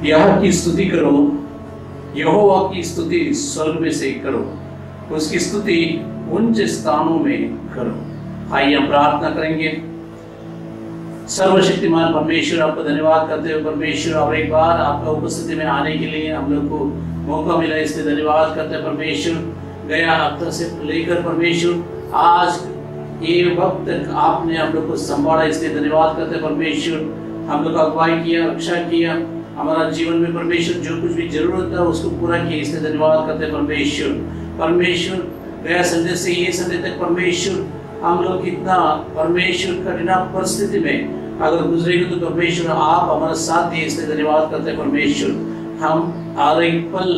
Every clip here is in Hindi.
यह की स्तुति करो, यहोवा की स्तुति स्वर्ग में से करो, उसकी स्तुति उच्च स्थानों में करो। आइए हम प्रार्थना करेंगे। सर्वशक्तिमान परमेश्वर, आपको धन्यवाद करते हुए परमेश्वर, और एक बार आपका उपस्थिति में आने के लिए हम लोग को मौका मिला, इसलिए धन्यवाद करते हैं परमेश्वर। गया हफ्ता से लेकर परमेश्वर आज ये वक्त तक आपने हम लोग को संभाला, इसलिए धन्यवाद करते हैं परमेश्वर। हम लोग का अगुवाई किया, रक्षा किया, हमारा जीवन में परमेश्वर जो कुछ भी जरूरत था उसको पूरा किया, इसलिए धन्यवाद करते हैं परमेश्वर। परमेश्वर गया संडे से ये संडे तक परमेश्वर हम लोग कितना परमेश्वर कठिन परिस्थिति में अगर गुजरेंगे तो परमेश्वर आप हमारा साथ दिए, इसलिए धन्यवाद करते हैं परमेश्वर। हम हर एक पल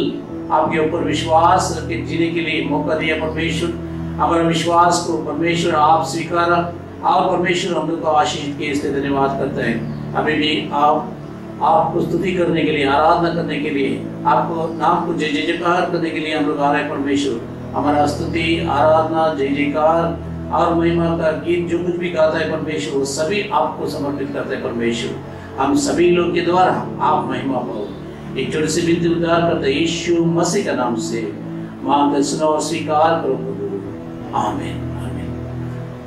आपके ऊपर विश्वास रख के जीने के लिए मौका दिया परमेश्वर। हमारा विश्वास को परमेश्वर आप स्वीकारा और परमेश्वर हम लोग को आशीष किए, इसलिए धन्यवाद करते हैं। अभी भी आपको स्तुति करने के लिए, आराधना करने के लिए, आपको नाम को जय जयकार करने के लिए हम लोग आ रहे हैं परमेश्वर। हमारा स्तुति, आराधना, जय जयकार और महिमा का गीत जो कुछ भी गाता है परमेश्वर, वो सभी आपको समर्पित करते हैं परमेश्वर। हम सभी लोग के द्वारा आप महिमा पाओ। एक छोटी सी विनती उद्धार करते यीशु मसीह का नाम से मांगते, सुनो और स्वीकार करो प्रभु, आमीन आमीन।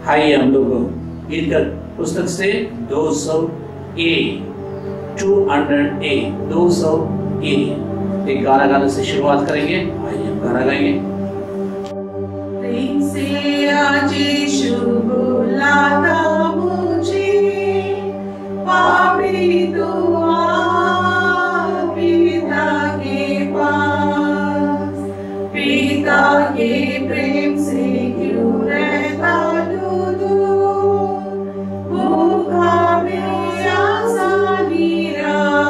आइए हम लोग गीत का पुस्तक से 200A 200A एक गाना गाने से शुरुआत करेंगे। आइए हम गाना गाएंगे। प्रेम से आज यीशु बुलाता मुझे, पापी तू आ पिता के पास। पिता के प्रेम से क्यों रहता तू भूखा प्यासा निराश।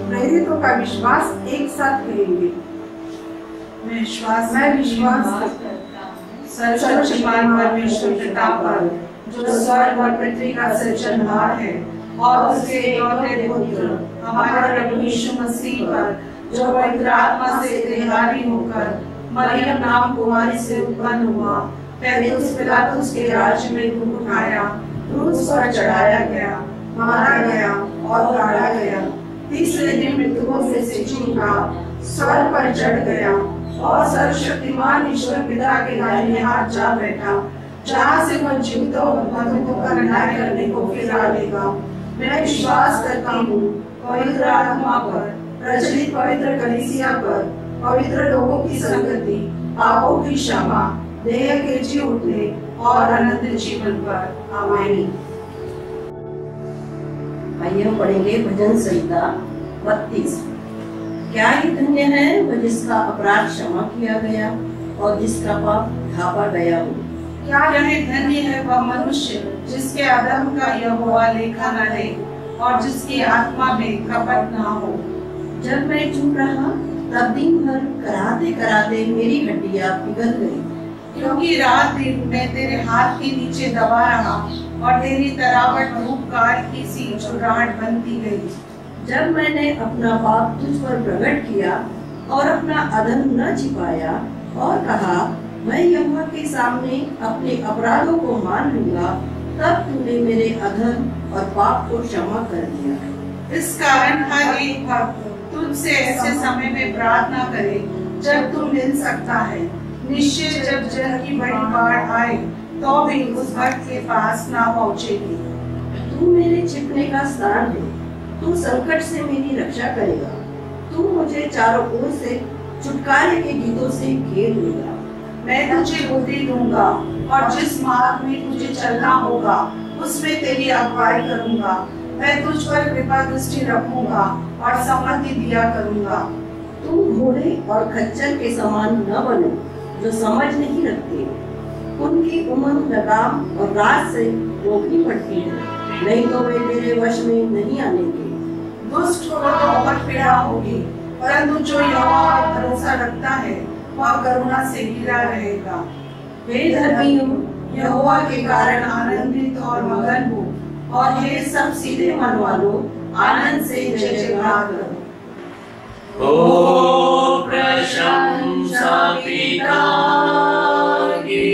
प्रेरितों का विश्वास एक साथ करेंगे। मैं विश्वास सर्वशक्तिमान परमेश्वर पिता पर, जो स्वर्ग और पृथ्वी का सृजनहार है, और उसके इकलौते पुत्र हमारे प्रभु यीशु मसीह पर, जो पवित्र आत्मा से देहधारी होकर मरियम नाम कुमारी से उत्पन्न हुआ, पेंतुस पिलातुस के राज्य में दुख उठाया, क्रूस पर चढ़ाया गया, मारा गया और गाड़ा गया, तीसरे दिन मृतकों में से जी उठा, स्वर्ग पर चढ़ गया और सर्वशक्तिमान ईश्वर पिता के दाहिने हाथ जा बैठा, जहाँ से वह जीवितों और मृतकों का न्याय करने को फिर आएगा। मैं विश्वास करता हूँ पवित्र आत्मा पर, प्रचलित पवित्र कलीसिया पर, पवित्र लोगों की संगति, पापों की क्षमा, देह के जी उठने और अनंत जीवन पर। आमीन। आइए हम पढ़ेंगे भजन संहिता 32। क्या ही धन्य है वह जिसका अपराध क्षमा किया गया और जिसका पाप ढांपा गया हो। क्या ही धन्य है वह मनुष्य जिसके अधर्म का यहोवा लेखा न ले और जिसकी आत्मा में कपट न हो। जब मैं चुप रहा तब दिन भर कराते कराते मेरी हड्डियां पिघल गई, क्योंकि रात दिन मैं तेरे हाथ के नीचे दबा रहा और तेरी तरावट धूपकार की सी चुराहट बनती गई। जब मैंने अपना पाप तुझ पर प्रकट किया और अपना अधर्म न छिपाया और कहा मैं यहोवा के सामने अपने अपराधों को मान लूंगा, तब तूने मेरे अधर्म और पाप को क्षमा कर दिया। इस कारण हर एक भक्त तुझसे ऐसे समय में प्रार्थना करे जब तू मिल सकता है। निश्चय जब जल की बड़ी बाढ़ आए तो भी उस भक्त के पास ना पहुँचेगी। तू मेरे छिपने का स्थान है, तू संकट से मेरी रक्षा करेगा। तू मुझे चारों ओर से छुटकारे के गीतों से घेर लेगा। मैं तुझे बुद्धि दूंगा और जिस मार्ग में तुझे चलना होगा उसमें तेरी अगुवाई करूंगा। मैं तुझ पर कृपा दृष्टि रखूंगा और सम्मति दिया करूंगा। तू घोड़े और खच्चर के समान न बनो जो समझ नहीं रखते। उनकी उमंग लगाम और रात से रोकनी पड़ती है, नहीं तो वे तेरे वश में नहीं आनेंगे। दुष्ट को बहुत पीड़ा होगी, परंतु जो यहोवा पर भरोसा रखता है वह करुणा से घिरा रहेगा। हे धर्मियों, यहोवा के कारण आनंदित और मगन हो, और हे सब सीधे मन वालों आनंद से जय जयकार करो। ओ प्रशंसा पिता की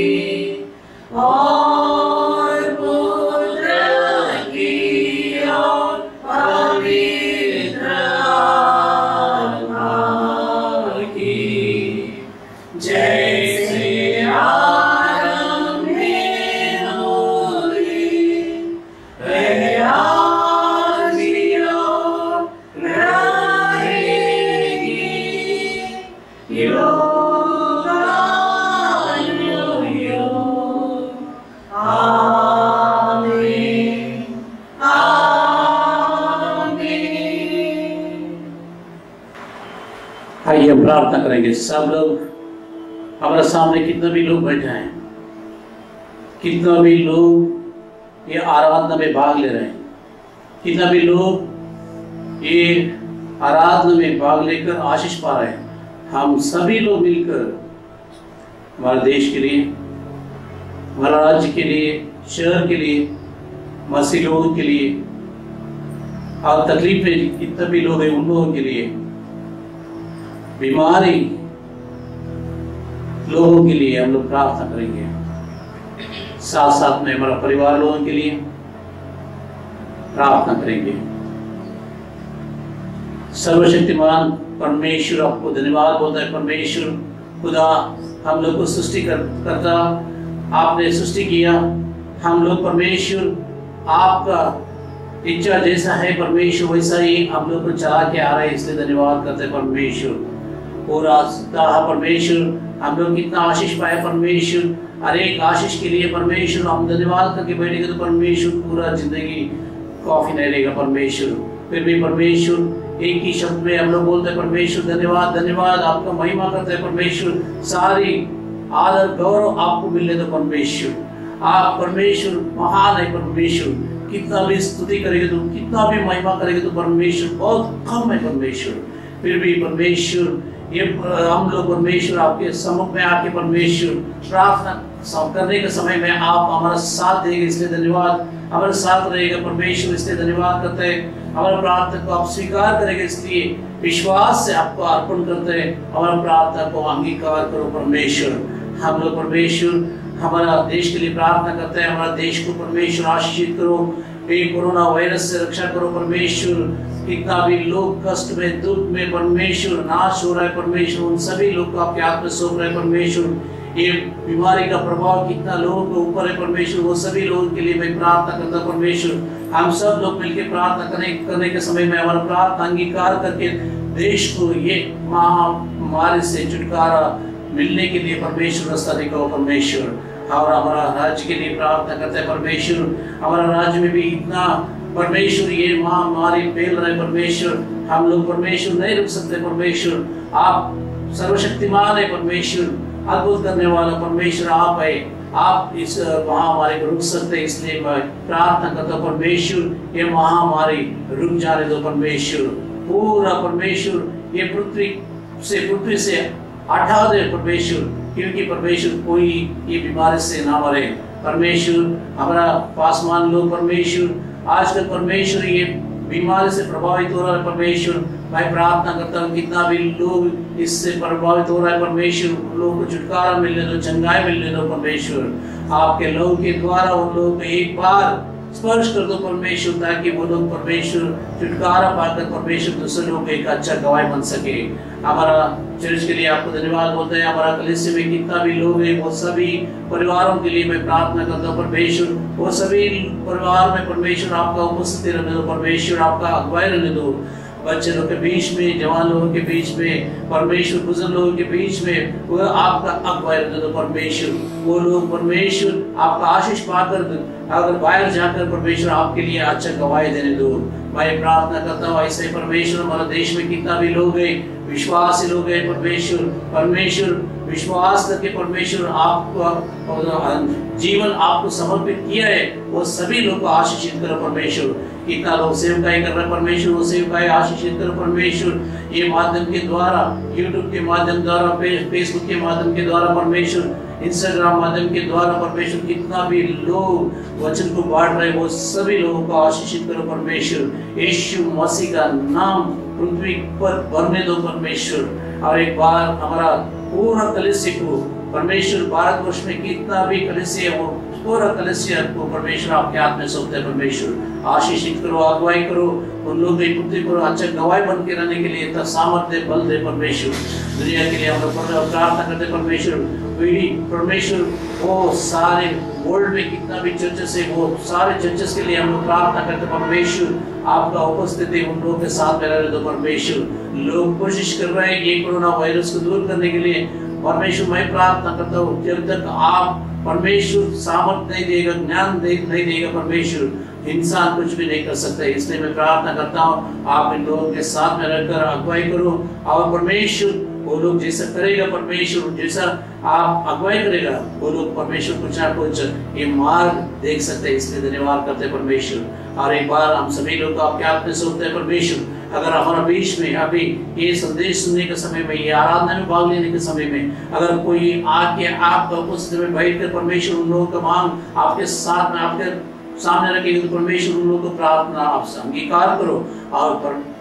और पुत्र की और पवित्र आत्मा की, जैसे आरंभ में हुई वह आज भी और रहेगी, युगानुयुग। आमीन, आमीन। आइए हम प्रार्थना करेंगे। सब लोग हमारे सामने कितने भी लोग बैठे हैं, कितना भी लोग ये आराधना में भाग ले रहे हैं, कितना भी लोग ये आराधना में भाग लेकर आशीष पा रहे हैं, हम सभी लोग मिलकर हमारे देश के लिए, हमारा राज्य के लिए, शहर के लिए, मसीह लोगों के लिए और तकलीफ में कितने भी लोग हैं उन लोगों के लिए, बीमारी लोगों के लिए हम लोग प्रार्थना करेंगे। साथ साथ में हमारा परिवार लोगों के लिए प्रार्थना करेंगे। सर्वशक्तिमान परमेश्वर आपको धन्यवाद बोलता है। परमेश्वर खुदा हम लोग को सृष्टि करता, आपने सृष्टि किया, हम लोग परमेश्वर आपका इच्छा जैसा है परमेश्वर वैसा ही हम लोग को चला के आ रहे हैं, इसलिए धन्यवाद करते हैं परमेश्वर। पूरा परमेश्वर हम लोग कितना आशीष पाए परमेश्वर, हर एक आशीष के लिए परमेश्वर हम धन्यवाद करके बैठेंगे तो परमेश्वर पूरा जिंदगी काफी नहीं रहेगा परमेश्वर। फिर भी परमेश्वर एक ही शब्द में हम लोग बोलते हैं परमेश्वर धन्यवाद, धन्यवाद, आपका महिमा करते हैं परमेश्वर। सारी आदर गौरव आपको मिलने दो परमेश्वर। आप परमेश्वर महान है परमेश्वर, कितना भी स्तुति करेंगे तो, कितना भी महिमा करेंगे तो परमेश्वर बहुत कम है परमेश्वर। फिर भी परमेश्वर ये हम लोग परमेश्वर आपके सम्मुख में आके परमेश्वर प्रार्थना करने के समय में आप हमारा साथ देंगे, इसलिए धन्यवाद। हमारे साथ रहेगा परमेश्वर। इसलिए धन्यवाद करते हैं, हमारा प्रार्थना को आप स्वीकार करेंगे, इसलिए विश्वास से आपको अर्पण करते हैं। हमारा प्रार्थना को अंगीकार करो परमेश्वर। हम लोग परमेश्वर हमारा देश के लिए प्रार्थना करते हैं, हमारा देश को परमेश्वर आशीषित करो, ये कोरोना वायरस से रक्षा करो परमेश्वर। कितना भी लोग कष्ट में, दुख में परमेश्वर नाश हो रहा है परमेश्वर, उन सभी लोग को आपके हाथ में सौंप रहे हैं परमेश्वर। ये बीमारी का प्रभाव कितना लोगों के ऊपर है परमेश्वर, वो सभी लोगों के लिए मैं प्रार्थना करता हूं परमेश्वर। हम सब लोग मिलकर प्रार्थना करने के समय में हमारा प्रार्थना अंगीकार करके देश को ये महामारी से छुटकारा मिलने के लिए परमेश्वर रास्ता दिखाओ परमेश्वर। और हमारा राज्य के लिए प्रार्थना करते हैं परमेश्वर। हमारा राज्य में भी इतना परमेश्वर ये महामारी फैल रहा है परमेश्वर, हम लोग परमेश्वर नहीं रुक सकते परमेश्वर। आप सर्वशक्तिमान है परमेश्वर, अद्भुत करने वाला परमेश्वर आप है, आप इस महामारी को रुक सकते हैं। इसलिए मैं प्रार्थना करता हूँ परमेश्वर, ये महामारी रुक जाने दो परमेश्वर। पूरा परमेश्वर ये पृथ्वी से हटा दे परमेश्वर, क्योंकि परमेश्वर कोई ये बीमारी से ना मरे परमेश्वर। हमारा पासमान लोग परमेश्वर आजकल परमेश्वर ये बीमारी से प्रभावित हो रहा है परमेश्वर। मैं प्रार्थना करता हूँ कितना भी लोग इससे प्रभावित हो रहा है परमेश्वर, उन लोगों को छुटकारा मिलने दो, चंगाई मिलने दो परमेश्वर। आपके लोगों के द्वारा उन लोगों को एक बार स्पर्श कर दो परमेश्वर, ताकि वो लोग परमेश्वर छुटकारा पाकर परमेश्वर दूसरे लोगों को एक अच्छा गवाह बन सके। हमारा चर्च के लिए आपको धन्यवाद बोलते हैं। हमारा कलीसिया में कितना भी लोग हैं, वो सभी परिवारों के लिए मैं प्रार्थना करता हूँ परमेश्वर। वो सभी परिवार में परमेश्वर आपका उपस्थिति रहने दो परमेश्वर, आपका अगुवाई रहने दो। बच्चे लोग के बीच में, जवान लोगों के बीच में परमेश्वर, बुजुर्ग लोगों के बीच में वो आपका अगुवाई रहने दो परमेश्वर। वो लोग परमेश्वर आपका आशीष पाकर अगर बाहर जाकर परमेश्वर आपके लिए अच्छा गवाही देने दो। मैं प्रार्थना करता हूँ ऐसे परमेश्वर हमारे देश में कितना भी लोग हैं, विश्वासी लोग हैं परमेश्वर विश्वास करके परमेश्वर आपको जीवन आपको समर्पित किया है, वो सभी लोग को आशीषित करो परमेश्वर। कितना लोग सेवकाई कर रहे परमेश्वर, वो सेवकाई आशीषित करो परमेश्वर। ये माध्यम के द्वारा, यूट्यूब के माध्यम द्वारा, फेसबुक के माध्यम के द्वारा परमेश्वर, इंस्टाग्राम माध्यम के द्वारा परमेश्वर कितना भी लोग वचन को बांट रहे, वो सभी लोगों को आशीषित करो परमेश्वर। यीशु मसीह का नाम पृथ्वी पर भरने दो परमेश्वर। और एक बार हमारा पूरा कलीसिया को परमेश्वर, भारतवर्ष में कितना भी कलीसिया है, वो पूरा कलीसिया को परमेश्वर आपके हाथ में सौंपते हैं परमेश्वर। आशीषित करो, अगुवाई करो, उन लोगों की पृथ्वी पर अच्छा गवाही बन के रहने के लिए इतना सामर्थ्य बल दे परमेश्वर। दुनिया के लिए हम लोग प्रार्थना करते परमेश्वर। परमेश्वर वो सारे वर्ल्ड में कितना भी चर्चेस है, वो सारे चर्चेस के लिए हम लोग प्रार्थना करते परमेश्वर। आपका उपस्थिति उन लोगों के साथ में रहने दो परमेश्वर। लोग कोशिश कर रहे हैं ये कोरोना वायरस को दूर करने के लिए परमेश्वर। मैं प्रार्थना करता हूँ जब तक आप परमेश्वर सामर्थ्य नहीं देगा, ज्ञान नहीं देगा परमेश्वर, इंसान कुछ भी नहीं कर सकता। इसलिए मैं प्रार्थना करता हूँ आप इन लोगों के साथ में रहकर अगुवाई करो। और परमेश्वर वो लोग जैसा करेगा परमेश्वर, जैसा आप अगुवाई करेगा, वो लोग परमेश्वर कुछ ना कुछ ये मार्ग देख सकते हैं। इसलिए धन्यवाद करते हैं परमेश्वर। और एक बार हम सभी लोग आपके हाथ में सौंपते हैं परमेश्वर। अगर हमारा बीच में अभी ये संदेश सुनने के समय में, ये आराधना में भाग लेने के समय में अगर कोई आके आपका उपस्थिति में बैठ कर परमेश्वर उन लोगों का मांग आपके साथ में, आपके सामने रखेंगे तो परमेश्वर उन लोगों को प्रार्थना आपसे अंगीकार करो और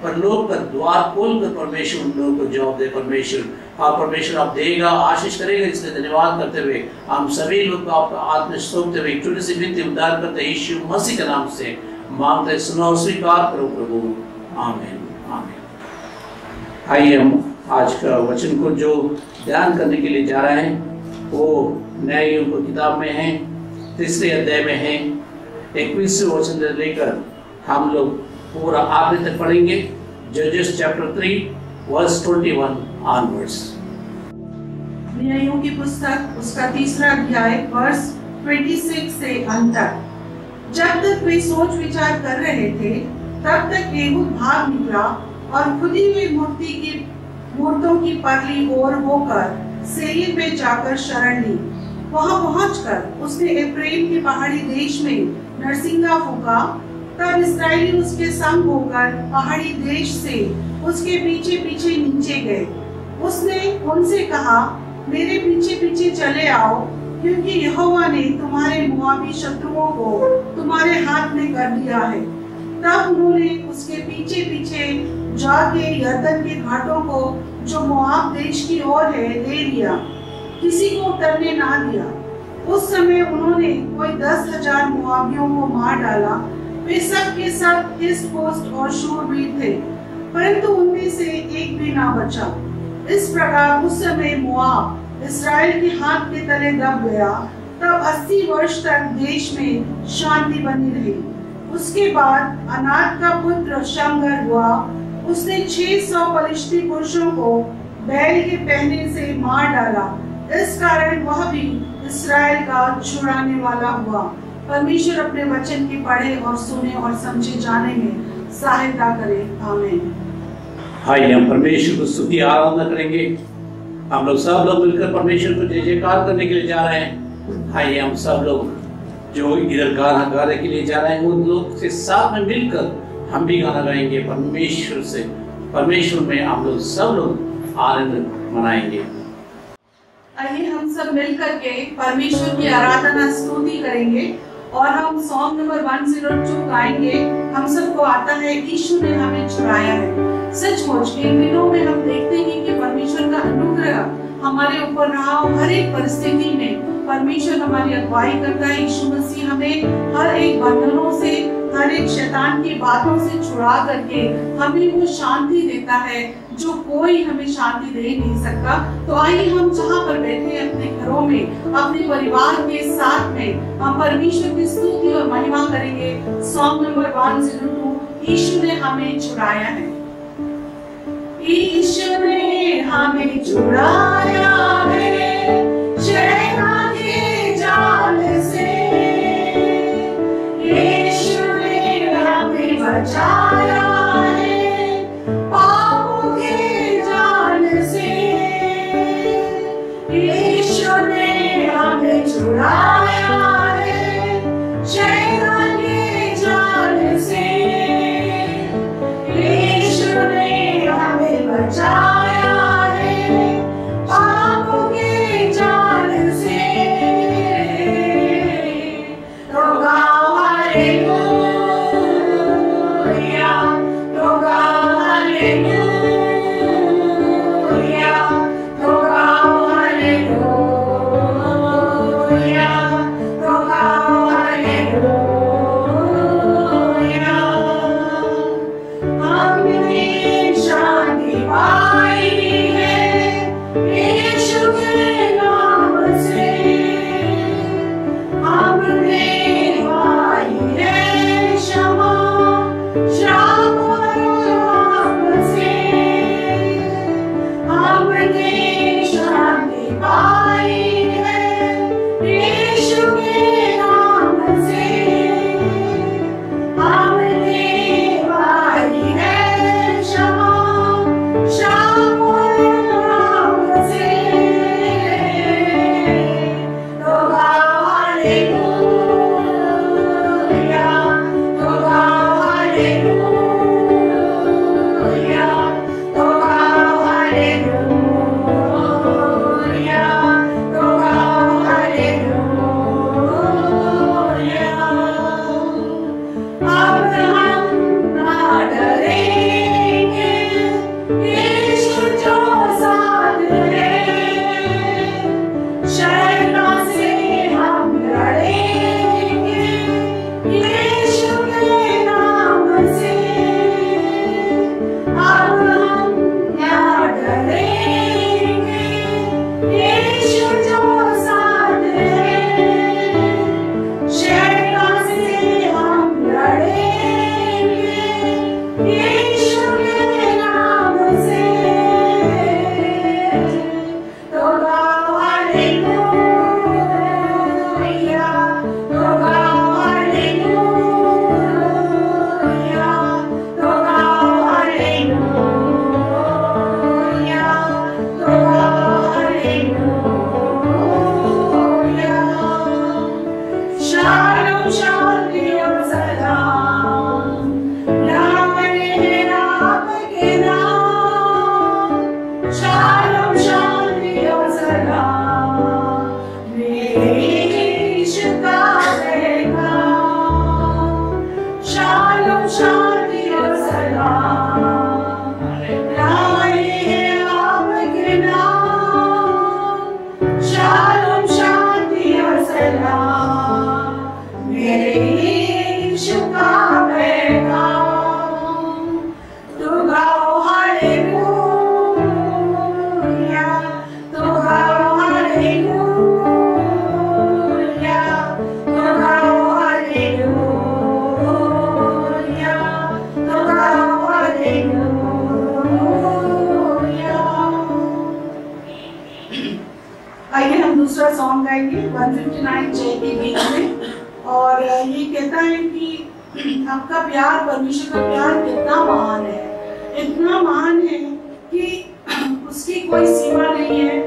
परलोक का द्वार खोल कर परमेश्वर उन लोगों को जवाब दे परमेश्वर। और परमेश्वर आप देगा, आशीष करेगा। इसलिए धन्यवाद करते हुए हम सभी लोग को आपका हाथ में सौंपते हुए एक छोटी सी विनती उद्धार करते यीशु मसीह के नाम से मांगते, सुनो और स्वीकार करो प्रभु, आमीन आमीन। आइए हम आज का वचन को जो ध्यान करने के लिए जा रहे हैं वो न्यायों की किताब में है, 3 अध्याय में है। 21वें वचन से लेकर हम लोग पूरा आखिर तक पढ़ेंगे। जजेस चैप्टर 3 वर्स 21 ऑनवर्ड्स। न्यायों की पुस्तक उसका 3 अध्याय वर्स 26 से अंत तक। जब तक वे सोच विचार कर रहे थे तब तक एहूद भाग निकला और खुदी हुई मूर्तों की परली ओर होकर सेईर में जाकर शरण ली। वहां पहुंचकर उसने एफ्राइम के पहाड़ी देश में नरसिंगा फूंका। तब इस्राएली उसके संग होकर पहाड़ी देश से उसके पीछे पीछे नीचे गए। उसने उनसे कहा, मेरे पीछे पीछे चले आओ। क्योंकि यहोवा ने तुम्हारे मोआबी शत्रुओं को तुम्हारे हाथ में कर दिया है। तब उन्होंने उसके पीछे पीछे जाके यरदन के घाटों को जो मोआब देश की ओर है ले लिया, किसी को उतरने ना दिया। उस समय उन्होंने कोई 10,000 मोआबियों को मार डाला। वे सब के सब हिष्ट-पोष्ट और शूरवीर थे, परंतु उनमें से एक भी ना बचा। इस प्रकार उस समय मोआब इस्राएल के हाथ के तले दब गया। तब 80 वर्ष तक देश में शांति बनी रही। उसके बाद अनात का पुत्र शमगर हुआ। उसने 600 पलिश्ती पुरुषों को बैल के पहने से मार डाला। इस कारण वह भी इस्राएल का छुड़ाने वाला हुआ। परमेश्वर अपने वचन की पढ़े और सुने और समझे जाने में सहायता करे। आमीन। आइए हम परमेश्वर को स्तुति आराधना करेंगे। हम लोग सब लोग मिलकर परमेश्वर को जय जयकार करने के लिए जा रहे हैं। आइए हम सब लोग जो इधर गाना गाने के लिए जा रहे हैं उन लोग से साथ में मिलकर हम भी गाना गाएंगे। परमेश्वर में हम लोग सब लोग आनंद मनाएंगे। आइए हम सब मिलकर के परमेश्वर की आराधना स्तुति करेंगे और हम सॉन्ग नंबर 102 गाएंगे। हम सबको आता है यीशु ने हमें छुड़ाया है। सचमुच इन दिनों में हम देखते हैं कि परमेश्वर का अनुग्रह हमारे ऊपर रहा। हर एक परिस्थिति में परमेश्वर हमारी अगुवाई करता है। यीशु मसीह हमें हर एक बंधनों से, हर एक शैतान की बातों से छुड़ा करके हमें वो शांति देता है जो कोई हमें शांति दे नहीं सकता। तो आइए हम जहाँ पर बैठे अपने घरों में, अपने परिवार के साथ में हम परमेश्वर की स्तुति और महिमा करेंगे। सॉन्ग नंबर 102, यीशु ने हमें छुड़ाया है। यीशु ने हमें छुड़ाया है शैतान के जाल से। यीशु ने हमें बचाया है पापों के जाल से। यीशु ने हमें छुड़ाया है शैतान के जाल से। यीशु ने हमें बचाया है पापों के जाल से। तो गाओ हालेलुया, तो गाओ हालेलुया, तो गाओ हालेलुया, तो गाओ हालेलुया। हमने शांति पाई है यीशु के नाम से। हमने पाई है यीशु का पैगाम, तो गाओ हालेलुया, तो गाओ हालेलुया, तो गाओ हालेलुया, तो गाओ हालेलुया। आइए हम दूसरा सॉन्ग गाएंगे 159 जय के गीत में। और ये कहता है कि आपका प्यार, परमेश्वर का प्यार कितना महान है, इतना महान है कि उसकी कोई सीमा नहीं है,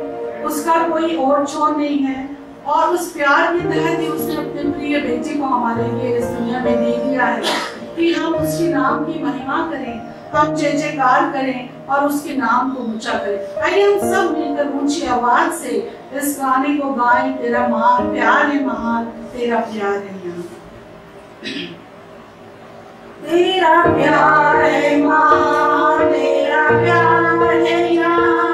उसका कोई ओर छोर नहीं है। और उस प्यार के तहत ही उसने अपने प्रिय बेटे को हमारे लिए इस दुनिया में दे दिया है कि हम उसके नाम की महिमा करें, हम जय जयकार करें और उसके नाम को ऊंचा करें। आइए हम सब मिलकर ऊंची आवाज से इस गाने को गाएं। तेरा महान प्यार है, महान तेरा प्यार है यहाँ। तेरा प्यार है महान, तेरा प्यार है यहाँ।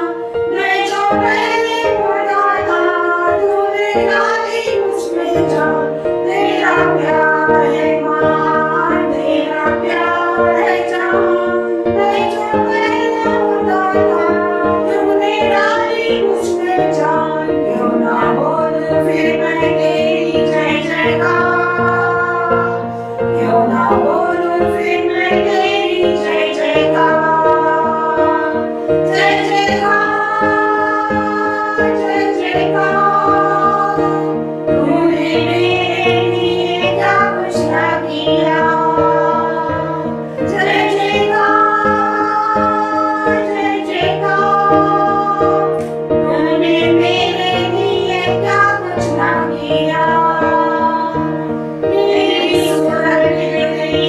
मैं जो पहले मुर्दा था, तूने डाली मुझमें जान। तेरा प्यार है महान, तेरा प्यार है जहां। मैं जो पहले मुर्दा था, तूने डाली मुझमें जान। क्यों ना बोलूं फिर मैं तेरी जय जयकार, क्यों ना बोलूं फिर मैं तेरी जय जयकार, जय जयकार, जय जयकार। तूने मेरे लिए क्या कुछ ना किया, जय जयकार, जय जयकार। तूने मेरे लिए क्या कुछ ना किया। मेरी सूरत बिगड़ी,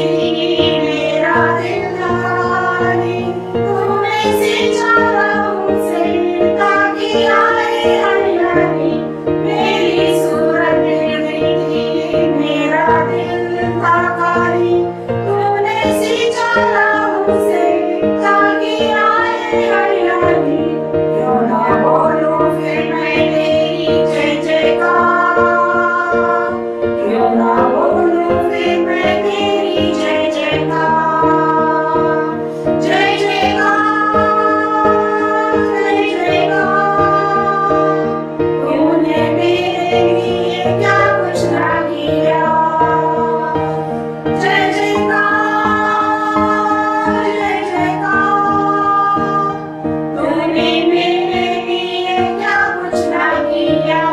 मेरा दिल लगानी। तूने सींचा लहू से ताकि आए हरियाली। मेरी सूरत बिगड़ी, मेरा दिल था काली। तूने सींचा लहू से ताकि आए हरियाली। क्यों ना बोलूं फिर मैं तेरी जय जयकार, क्यों ना बोलूं फिर मैं तेरी जय जयकार, जय जयकार, जय जयकार। तूने मेरे लिए क्या कुछ ना किया, जय जयकार, जय जयकार। तूने मेरे लिए क्या कुछ ना किया।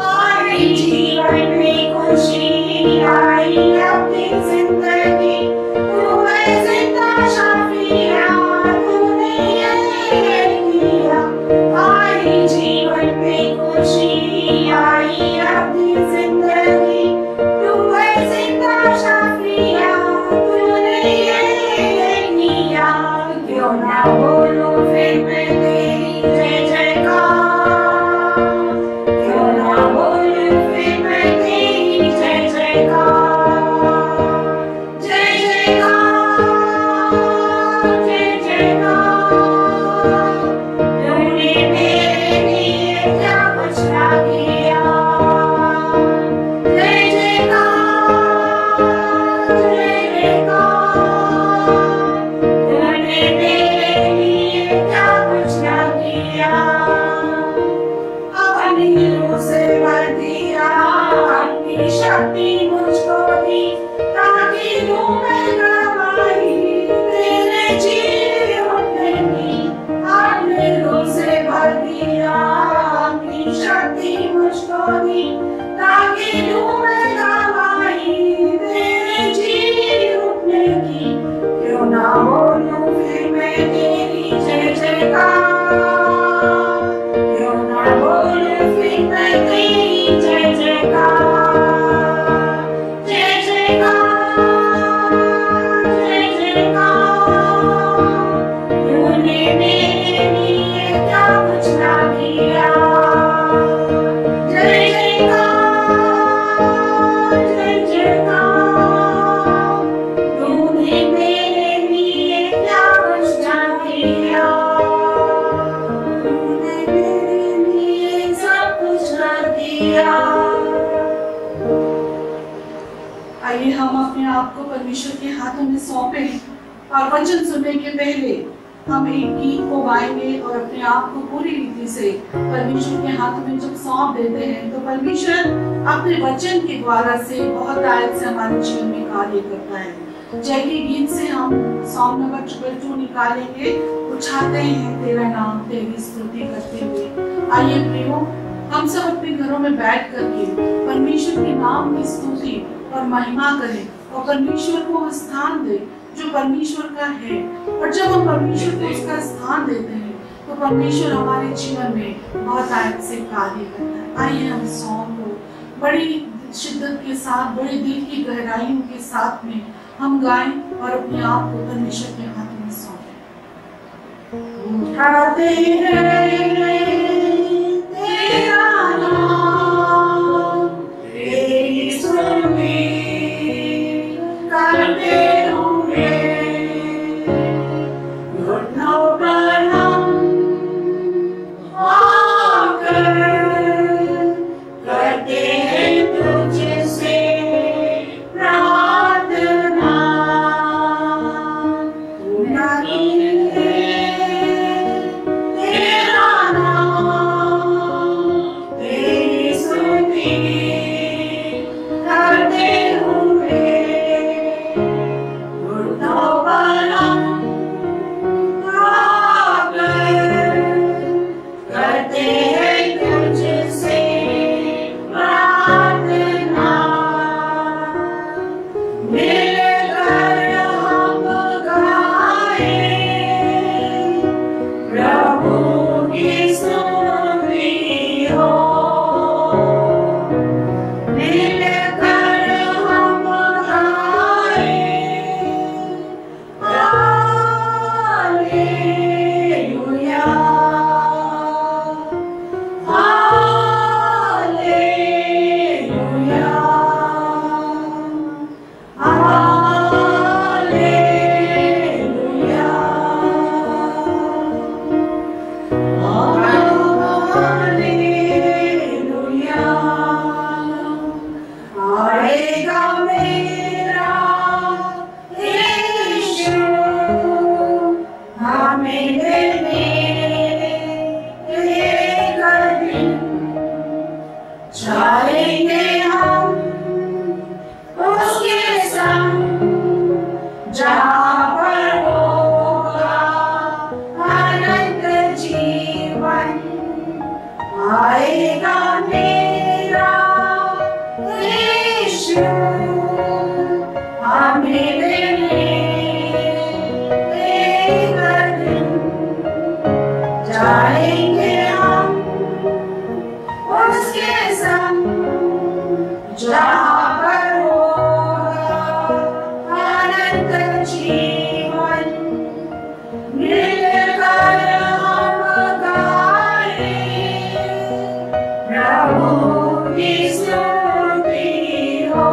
आई जीवन में खुशी, आई अपनी जिंदगी। तू है जिंदा शाफिया, तूने ये किया। आई जीवन में खुशी, आई अपनी जिंदगी। तू है जिंदा शाफिया, तूने ये किया। क्यों ना बोलूं फिर मैं तेरी जय जयकार, क्यों ना बोलूं फिर मैं तेरी जय जयकार, जय जयकार, जय जयकार। तूने मेरे लिए क्या कुछ ना किया, जय जयकार, जय जयकार। तूने मेरे लिए क्या कुछ ना किया। अपनी रूह से भर दिया, अपनी शक्ति मुझको दी, ताकि तू मैं गवाही तेरे जी उठने की। अपनी रूह से भर दिया, अपनी शक्ति मुझको दी, ताकि तू मैं गवाही तेरे जी उठने की। क्यों ना बोलूं फिर मैं तेरी जय जयकार, क्यों ना बोलूं फिर मैं तेरी जय जयकार, जय जयकार, आइए हम अपने आप को परमेश्वर के हाथों में सौंपें और वचन सुनने के पहले हम एक गीत को गाएंगे और अपने आप को पूरी रीति से परमेश्वर के हाथों में जब सौंप देते हैं तो परमेश्वर अपने वचन के द्वारा से बहुत आयत से हमारे जीवन में कार्य करता है। जय के गीत से हम सॉन्ग नंबर 222 निकालेंगे, उठाते हैं तेरा नाम, तेरी स्तुति करते हुए। आइए प्रियो, हम सब अपने घरों में बैठ करके परमेश्वर के नाम की स्तुति और महिमा करें और परमेश्वर को स्थान दें जो परमेश्वर का है। और जब हम परमेश्वर को उसका स्थान देते हैं तो परमेश्वर हमारे जीवन में बहुत आयत से कार्य करता है। आइए हम सॉन्ग को बड़ी शिद्दत के साथ, बड़े दिल की गहराइयों के साथ में हम गाएं और अपने आप को परमेश्वर के हाथों में सौंपें। उठाते हैं तेरा नाम, तेरी स्तुति करते हुए, घुटनों पर हम आकर करते हैं तुझसे प्रार्थना। उठाते हैं तेरा नाम, तेरी स्तुति करते हुए, घुटनों पर हम आकर करते हैं तुझसे प्रार्थना। मिलकर हम गाएं प्रभु की स्तुति हो, मिलकर हम गाएं हालेलुया, हालेलुया, हालेलुया, हालेलुया। आएगा मेरा यीशु हमें लेने एक दिन, जाएंगे हम उसके संग जहाँ पर होगा अनंत जीवन। आएगा मेरा यीशु हमें लेने एक दिन, जाएंगे हम उसके संग जहाँ पर होगा अनंत जीवन। मिलकर हम गाएं प्रभु की स्तुति हो,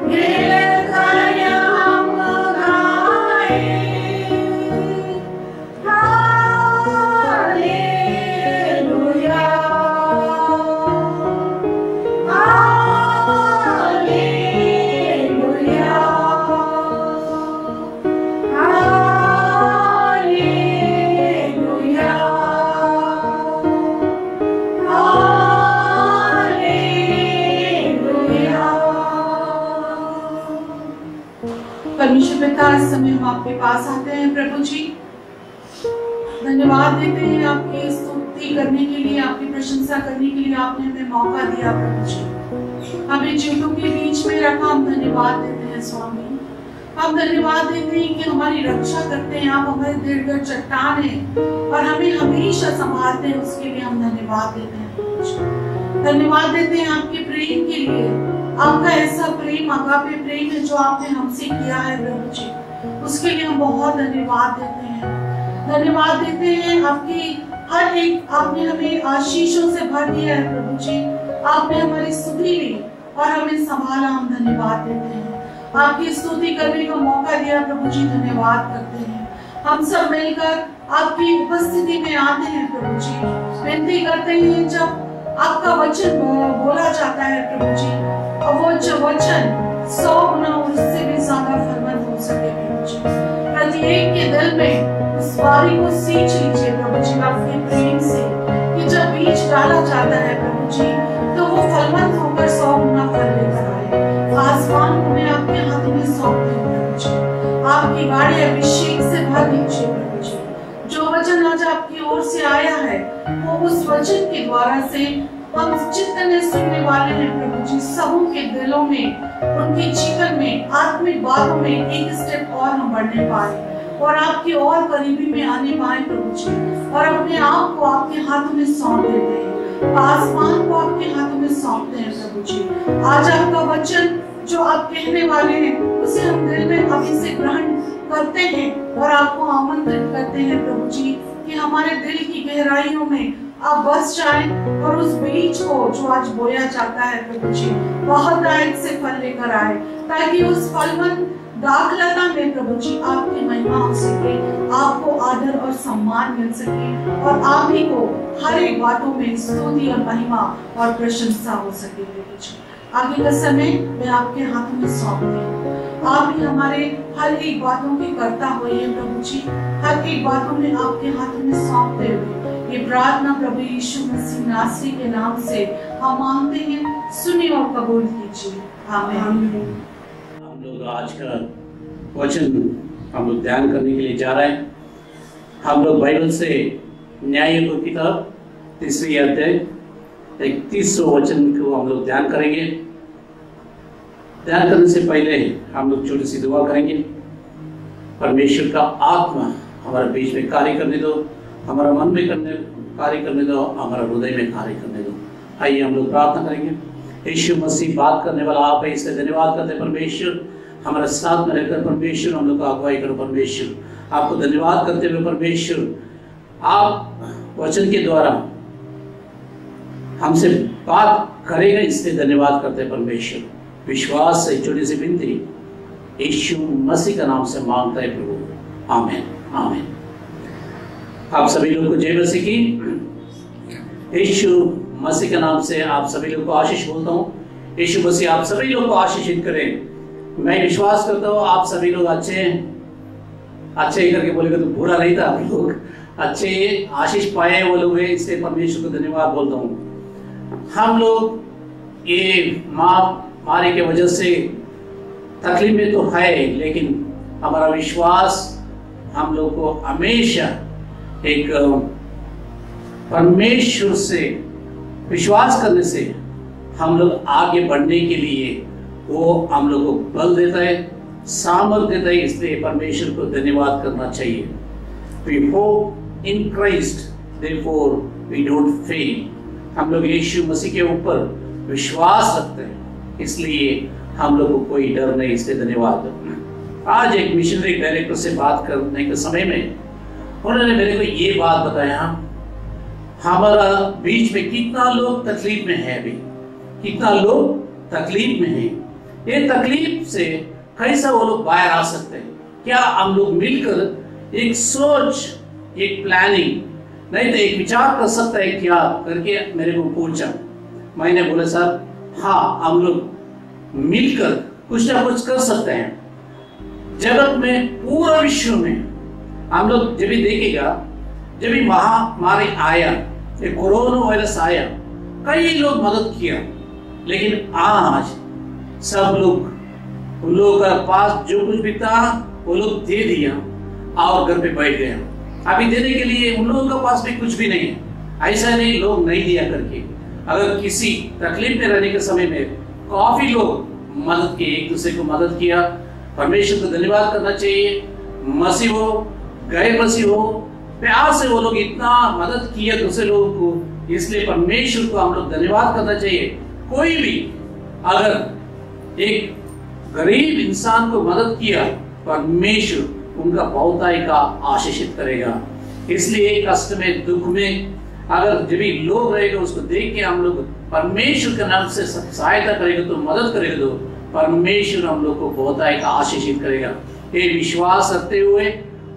मिलकर हम गाएं हालेलुया, हालेलुया, हालेलुया, हालेलुया। परमेश्वर पिता, इस समय हम आपके पास आते हैं प्रभु जी, धन्यवाद देते हैं आपकी स्तुति करने के लिए, आपकी प्रशंसा करने के लिए आपने हमें मौका दिया प्रभु जी। हमें जीवों के बीच में रखा, हम धन्यवाद देते हैं स्वामी। हम धन्यवाद देते हैं कि हमारी रक्षा करते हैं आप, हमारे दृढ़ चट्टान हैं और हमें हमेशा संभालते हैं, उसके लिए हम धन्यवाद देते हैं प्रभु जी। धन्यवाद देते हैं आपके प्रेम के लिए, आपका ऐसा प्रेम, अगापे प्रेम है जो आपने हमसे किया है प्रभु जी, उसके लिए हम बहुत धन्यवाद देते हैं। धन्यवाद देते हैं आपकी हर एक, आपने हमें आशीषों से भर दिया है प्रभु जी, आपने हमारी स्तुति ली और हमें संभाला, हम धन्यवाद देते हैं। आपकी स्तुति करने का मौका दिया प्रभु जी, धन्यवाद करते हैं। हम सब मिलकर आपकी उपस्थिति में आते हैं प्रभु जी, विनती करते हैं जब आपका वचन बोला जाता है प्रभु जी, और सींच लीजिए प्रभु जी आपके प्रेम से कि जब बीज डाला जाता है प्रभु जी तो वो फलवंत होकर 100 गुना फल लेकर आए। आसमान को मैं आपके हाथों में सौंपती हूँ प्रभु जी, आपकी गाड़ी अभिषेक से भर दीजिए प्रभु जी। जो वचन आज आपकी ओर से आया है वो उस वचन के द्वारा से हम जितने सुनने वाले हैं प्रभु जी सबों के दिलों में, उनके जीवन में, आत्मिक बातों में एक स्टेप और हम बढ़ने पाए और आपके और करीबी में आने पाए प्रभु जी। और अपने आप को आपके हाथों में सौंप देते हैं, आसमान को आपके हाथों में सौंपते हैं प्रभु जी। आज आपका वचन जो आप कहने वाले हैं उसे हम दिल में अभी से ग्रहण करते हैं और आपको आमंत्रित करते हैं प्रभु जी कि हमारे दिल की गहराइयों में आप बस जाएं और उस बीज को जो आज बोया जाता है प्रभु जी बहुत दायक से फल लेकर आए, ताकि उस फलवंत दाखलता में प्रभु जी आपकी महिमा हो सके, आपको आदर और सम्मान मिल सके और आप ही को हर एक बातों में स्तुति और महिमा और प्रशंसा हो सके प्रभु जी। आगे का समय मैं आपके हाथों में सौंपती हूँ, आप ही हमारे हर एक बातों के कर्ता होइए प्रभु जी। हर एक बातों में आपके हाथों में सौंपते हुए ये प्रार्थना प्रभु यीशु मसीह नासरी के नाम से हम मांगते हैं, सुनिए और कबूल कीजिए, आमीन। हम लोग आज का वचन हम लोग ध्यान करने के लिए जा रहे हैं। हम लोग बाइबल से न्यायों की किताब 3वीं अध्याय 31वां वचन को हम लोग ध्यान करेंगे। ध्यान करने से पहले हम लोग छोटी सी दुआ करेंगे। परमेश्वर का आत्मा हमारे बीच में कार्य करने दो, हमारा मन में कार्य करने दो, हमारा हृदय में कार्य करने दो। आइए हम लोग प्रार्थना करेंगे। यीशु मसीह बात करने वाला आप है, इससे धन्यवाद करते हैं परमेश्वर। हमारे साथ में रहकर परमेश्वर हम लोग को अगुवाई करो परमेश्वर। आपको धन्यवाद करते हुए परमेश्वर आप वचन के द्वारा हमसे बात करेगा, इसलिए धन्यवाद करते हैं परमेश्वर। विश्वास से छोटी सी विनती यीशु मसीह का नाम से मांगता है प्रभु, आमीन आमीन। आप सभी लोग को जय मसीह की। यीशु मसीह के नाम से आप सभी लोग को आशीष बोलता हूँ। यीशु मसीह आप सभी लोग को आशीषित करें। मैं विश्वास करता हूँ आप सभी लोग अच्छे ही करके बोलेगा तो बुरा नहीं था। आप लोग अच्छे आशीष पाए वो लोग हैं, इसलिए परमेश्वर को धन्यवाद बोलता हूँ। हम लोग ये महामारी के वजह से तकलीफ में तो है, लेकिन हमारा विश्वास हम लोग को हमेशा एक परमेश्वर से विश्वास करने से हम लोग आगे बढ़ने के लिए वो हम लोग को बल देता है, सामर्थ्य देता है। इसलिए परमेश्वर को धन्यवाद करना चाहिए। We hope in Christ, therefore we don't fail। हम लोग यीशु मसीह के ऊपर विश्वास रखते हैं, इसलिए हम लोग को कोई डर नहीं, इसलिए धन्यवाद। आज एक मिशनरी डायरेक्टर से बात करने के समय में उन्होंने मेरे को ये बात बताया, हमारा बीच में कितना लोग तकलीफ में है, अभी कितना लोग तकलीफ में है। ये तकलीफ से कैसा वो लोग बाहर आ सकते हैं? क्या हम लोग मिलकर एक सोच, एक प्लानिंग, नहीं तो एक विचार कर सकता है क्या करके मेरे को पूछा। मैंने बोला सर हाँ, हम लोग मिलकर कुछ ना कुछ कर सकते हैं। जगत में पूरा विश्व में हम लोग जब भी देखेगा, जब भी महामारी आया, ये कोरोना वायरस आया, कई लोग मदद किया, लेकिन आज सब लोग उन लोगों का पास जो कुछ भी था वो लोग दे दिया और घर पे बैठ गया। अभी देने के लिए उन लोगों के पास भी कुछ भी नहीं है। ऐसा नहीं लोग नहीं दिया करके, अगर किसी तकलीफ में रहने के समय में काफी लोग मदद किए, एक दूसरे को मदद किया। परमेश्वर को धन्यवाद करना चाहिए। मसीह हो, गैर मसीह हो, प्यार से वो लोग इतना मदद किया दूसरे लोगों को, इसलिए परमेश्वर को हम लोग धन्यवाद करना चाहिए। कोई भी अगर एक गरीब इंसान को मदद किया, परमेश्वर उनका बहुताई का आशीषित करेगा। इसलिए कष्ट में, दुख में अगर जब भी लोग रहेगा, उसको देख के हम लोग परमेश्वर के नाम से सहायता करेगा, तो मदद करेगा, तो परमेश्वर हम लोग को बहुताई का आशीषित करेगा। ये विश्वास रखते हुए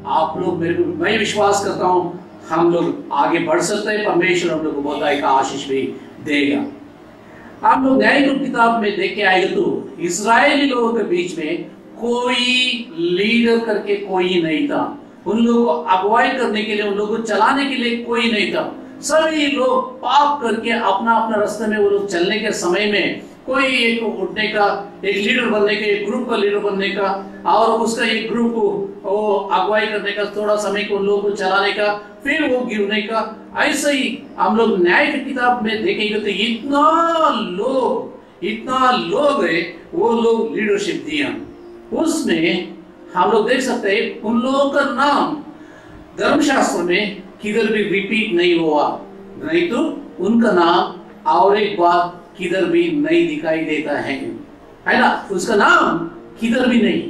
आप लोग, मैं विश्वास करता हूँ हम लोग आगे बढ़ सकते हैं। परमेश्वर हम लोग को बहुताई का आशीष भी देगा। आप लोग न्याय किताब में देख के आएगा तो इस्राएली लोगों के बीच में कोई लीडर करके कोई नहीं था। उन लोगों को अगुवाई करने के लिए, उन लोगों को चलाने के लिए कोई नहीं था। सभी लोग पाप करके अपना अपना रास्ते में वो लोग चलने के समय में कोई एक उठने का, एक लीडर बनने का, एक ग्रुप का लीडर बनने का, और उसका एक ग्रुप को अगुवाई करने का, थोड़ा समय को उन लोगों को चलाने का, फिर वो गिरने का। ऐसे ही हम लोग न्याय की किताब में देखेंगे तो इतना लोग है, वो लोग लीडरशिप दिया। उसमें हम लोग देख सकते हैं उन लोगों का नाम धर्मशास्त्र में किधर भी रिपीट नहीं हुआ, नहीं तो उनका नाम और एक बार किधर भी नहीं दिखाई देता है ना। उसका नाम किधर भी नहीं,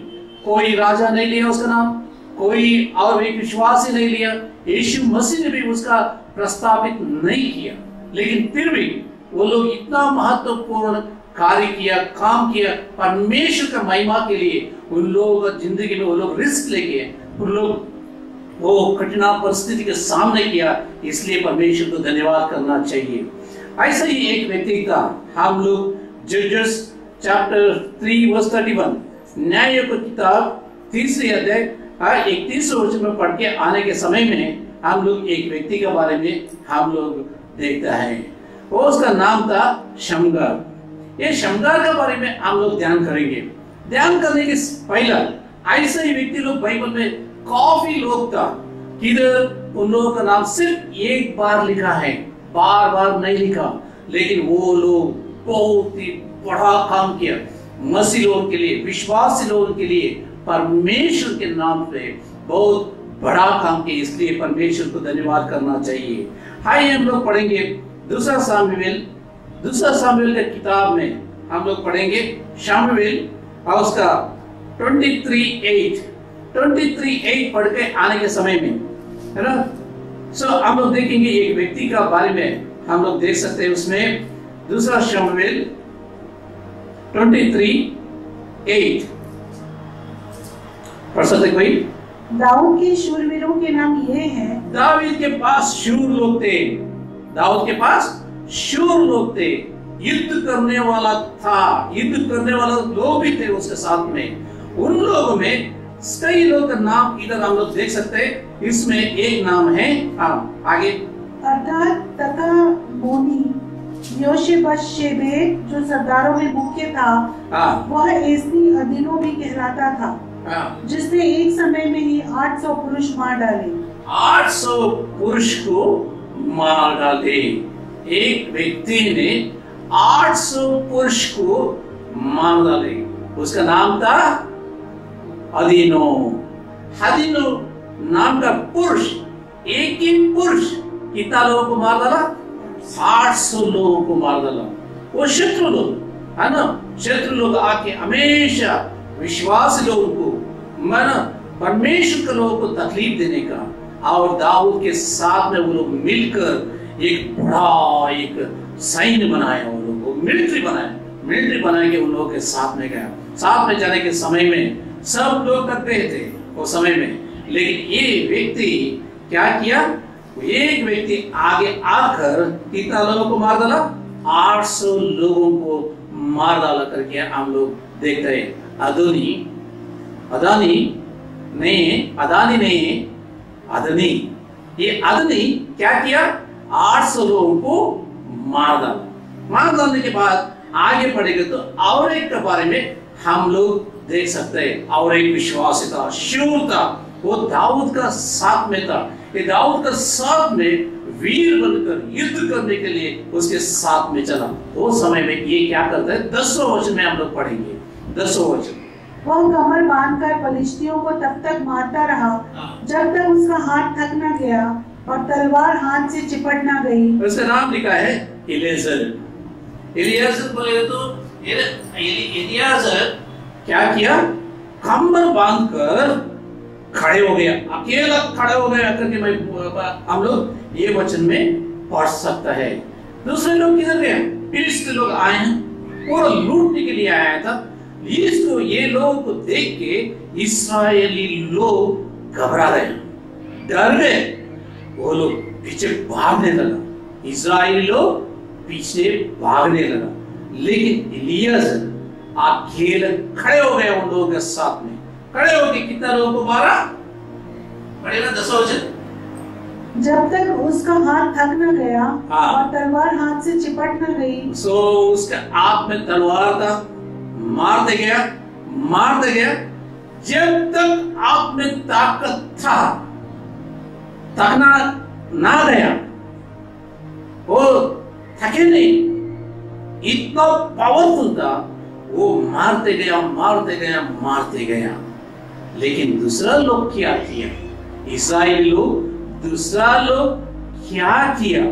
कोई राजा नहीं लिया उसका नाम, कोई और एक विश्वासी नहीं लिया, यीशु मसीह ने भी उसका प्रस्तावित नहीं किया। लेकिन फिर भी वो लोग इतना महत्वपूर्ण कार्य किया, काम किया परमेश्वर का महिमा के लिए। उन लोगों की जिंदगी में वो लोग रिस्क लेके, उन लोग वो कठिन परिस्थिति के सामने किया, इसलिए परमेश्वर को धन्यवाद करना चाहिए। ऐसा ही एक व्यक्ति था, हम लोग जजेस चैप्टर 3 वर्स 31 न्याय की किताब 3 अध्याय 31 वचन में पढ़ के आने के समय में हम लोग एक व्यक्ति के बारे में हम लोग देखता है। वो उसका नाम था शमगार। ये शमगार के बारे में हम लोग ध्यान करेंगे। ध्यान करने के पहले ऐसे ही व्यक्ति लोग बाइबल में काफी लोग था, किधर उन लोगों का नाम सिर्फ एक बार लिखा है, बार बार नहीं लिखा, लेकिन वो लोग बहुत ही बड़ा काम किया मसीह लोगों के लिए, विश्वासी लोगों के लिए, परमेश्वर के नाम पे बहुत बड़ा काम किया। इसलिए परमेश्वर को धन्यवाद करना चाहिए। हाय, हम लोग पढ़ेंगे दूसरा सामुएल के किताब में हम लोग पढ़ेंगे शामुएल और उसका 23:8 पढ़ के आने के समय में, है ना। हम लोग देखेंगे एक व्यक्ति का बारे में हम लोग देख सकते हैं उसमें दूसरा शामुएल 23:8 पढ़ सकते कोई? दाऊद के शूरवीरों के नाम ये हैं। दाऊद के पास शूर लोग थे, दाऊद के पास शूर लोग थे, युद्ध करने वाला था, युद्ध करने वाला लोग भी थे उसके साथ में। उन लोगों में कई लोग का नाम इधर हम लोग देख सकते हैं। इसमें एक नाम है, आगे अर्थात तथा मोनी योशेबशेबे जो सरदारों में मुख्य था, वह एस्नी अदीनो भी कहलाता था, जिसने एक समय में ही 800 पुरुष मार डाले। 800 पुरुष को मार डाले। एक व्यक्ति ने 800 पुरुष को मार डाले। उसका नाम था अदीनो। अदीनो नाम का पुरुष, एक ही पुरुष कितना लोगों को मार डाला? 800 लोगों को मार डाला। वो शत्रु लोग, है ना, शत्रु लोग आके हमेशा विश्वासी लोगों को, माना परमेश्वर के लोगों को तकलीफ देने का, और दाऊद के साथ में वो लोग मिलकर एक बड़ा एक सैन्य बनाया, वो लोग को मिलिट्री बनाया के उन लोगों के साथ में गया। साथ में जाने के समय में सब लोग करते थे वो समय में, लेकिन ये व्यक्ति क्या किया? एक व्यक्ति आगे आकर कितना लोगों को मार डाला? 800 लोगों को मार डाला करके हम लोग देखते हैं। अदनी ये अदनी क्या किया? 800 लोगों को मार डाला। मार डालने के बाद आगे पढ़ेंगे तो और एक के बारे में हम लोग देख सकते हैं। और एक विश्वासी था, शूर था, वो दाऊद का साथ में था। ये दाऊद का साथ में वीर बनकर युद्ध करने के लिए उसके साथ में चला। वो समय में ये क्या करता है? 10वें वचन में हम लोग पढ़ेंगे। 10वें वचन, वह कमर बांधकर फलिश्तियों को तब तक मारता रहा जब तक उसका हाथ थक न गया और तलवार हाथ से चिपट न गई। उसका नाम लिखा है इलियाजर। इलियाजर बोले तो इलियाजर क्या किया? कमर बांधकर खड़े हो गया, अकेला खड़े हो गया करके हम लोग ये वचन में पढ़ सकता है। दूसरे लोग किधर गए? फिलिस्ती लोग आए हैं, पूरा लूटने के लिए आया था। इसको ये लोगों को देख के इस्राएली लोग घबरा गए, डर गए। वो लोग पीछे भागने लगा, इस्राएली लोग पीछे भागने लगा। लेकिन इलियाजर अकेले खड़े हो गए उन लोगों के साथ में। खड़े होके कितना लोगों को मारा? पढ़ेगा 10वां वचन। जब तक उसका हाथ थक न गया हाँ। और तलवार हाथ से चिपट न गई। सो उसके हाथ में तलवार था, मार दे गया। जब तक आप में ताकत था, थकना ना गया, वो थके नहीं, इतना पावरफुल था, वो मारते गया। लेकिन दूसरा लोग क्या किया? इस्राएली लोग दूसरा लोग क्या किया?